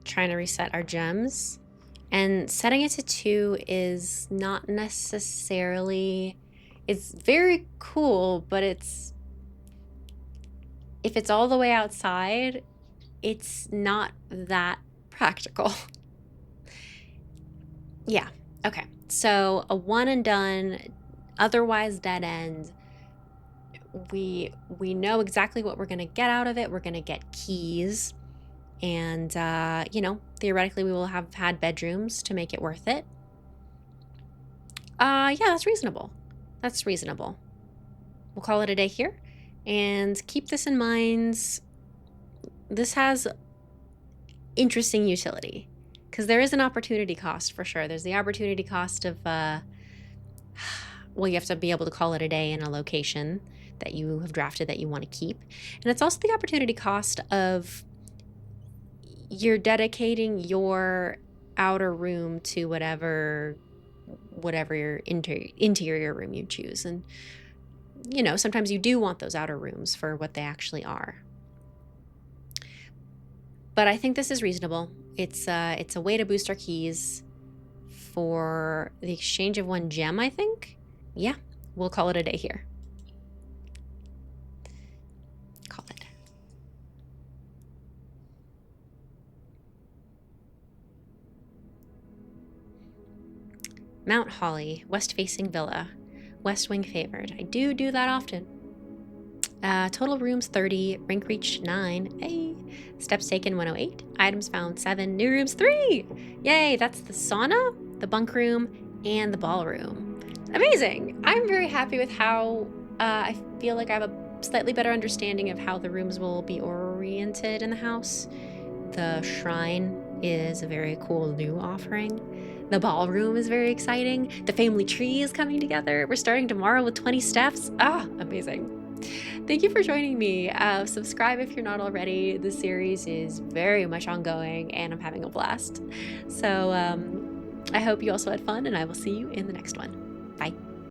trying to reset our gems. And setting it to 2 is not necessarily, it's very cool, but if it's all the way outside, it's not that practical. Yeah, okay. So a one and done, otherwise dead end. We know exactly what we're going to get out of it. We're going to get keys. And, theoretically, we will have had bedrooms to make it worth it. Yeah, that's reasonable. We'll call it a day here. And keep this in mind. This has interesting utility. Because there is an opportunity cost for sure. There's the opportunity cost of, you have to be able to call it a day in a location that you have drafted that you want to keep. And it's also the opportunity cost of you're dedicating your outer room to whatever your interior room you choose. And, sometimes you do want those outer rooms for what they actually are. But I think this is reasonable. It's a way to boost our keys for the exchange of 1 gem, I think. Yeah, we'll call it a day here. Call it. Mount Holly, west-facing villa, west wing favored. I do that often. Total rooms 30, rank reach 9. Hey, steps taken 108, items found 7, new rooms 3. Yay, that's the sauna, the bunk room, and the ballroom. Amazing. I'm very happy with how I feel like I have a slightly better understanding of how the rooms will be oriented in the house. The shrine is a very cool new offering. The ballroom is very exciting. The family tree is coming together. We're starting tomorrow with 20 steps. Amazing. Thank you for joining me. Subscribe if you're not already. The series is very much ongoing and I'm having a blast. So I hope you also had fun, and I will see you in the next one.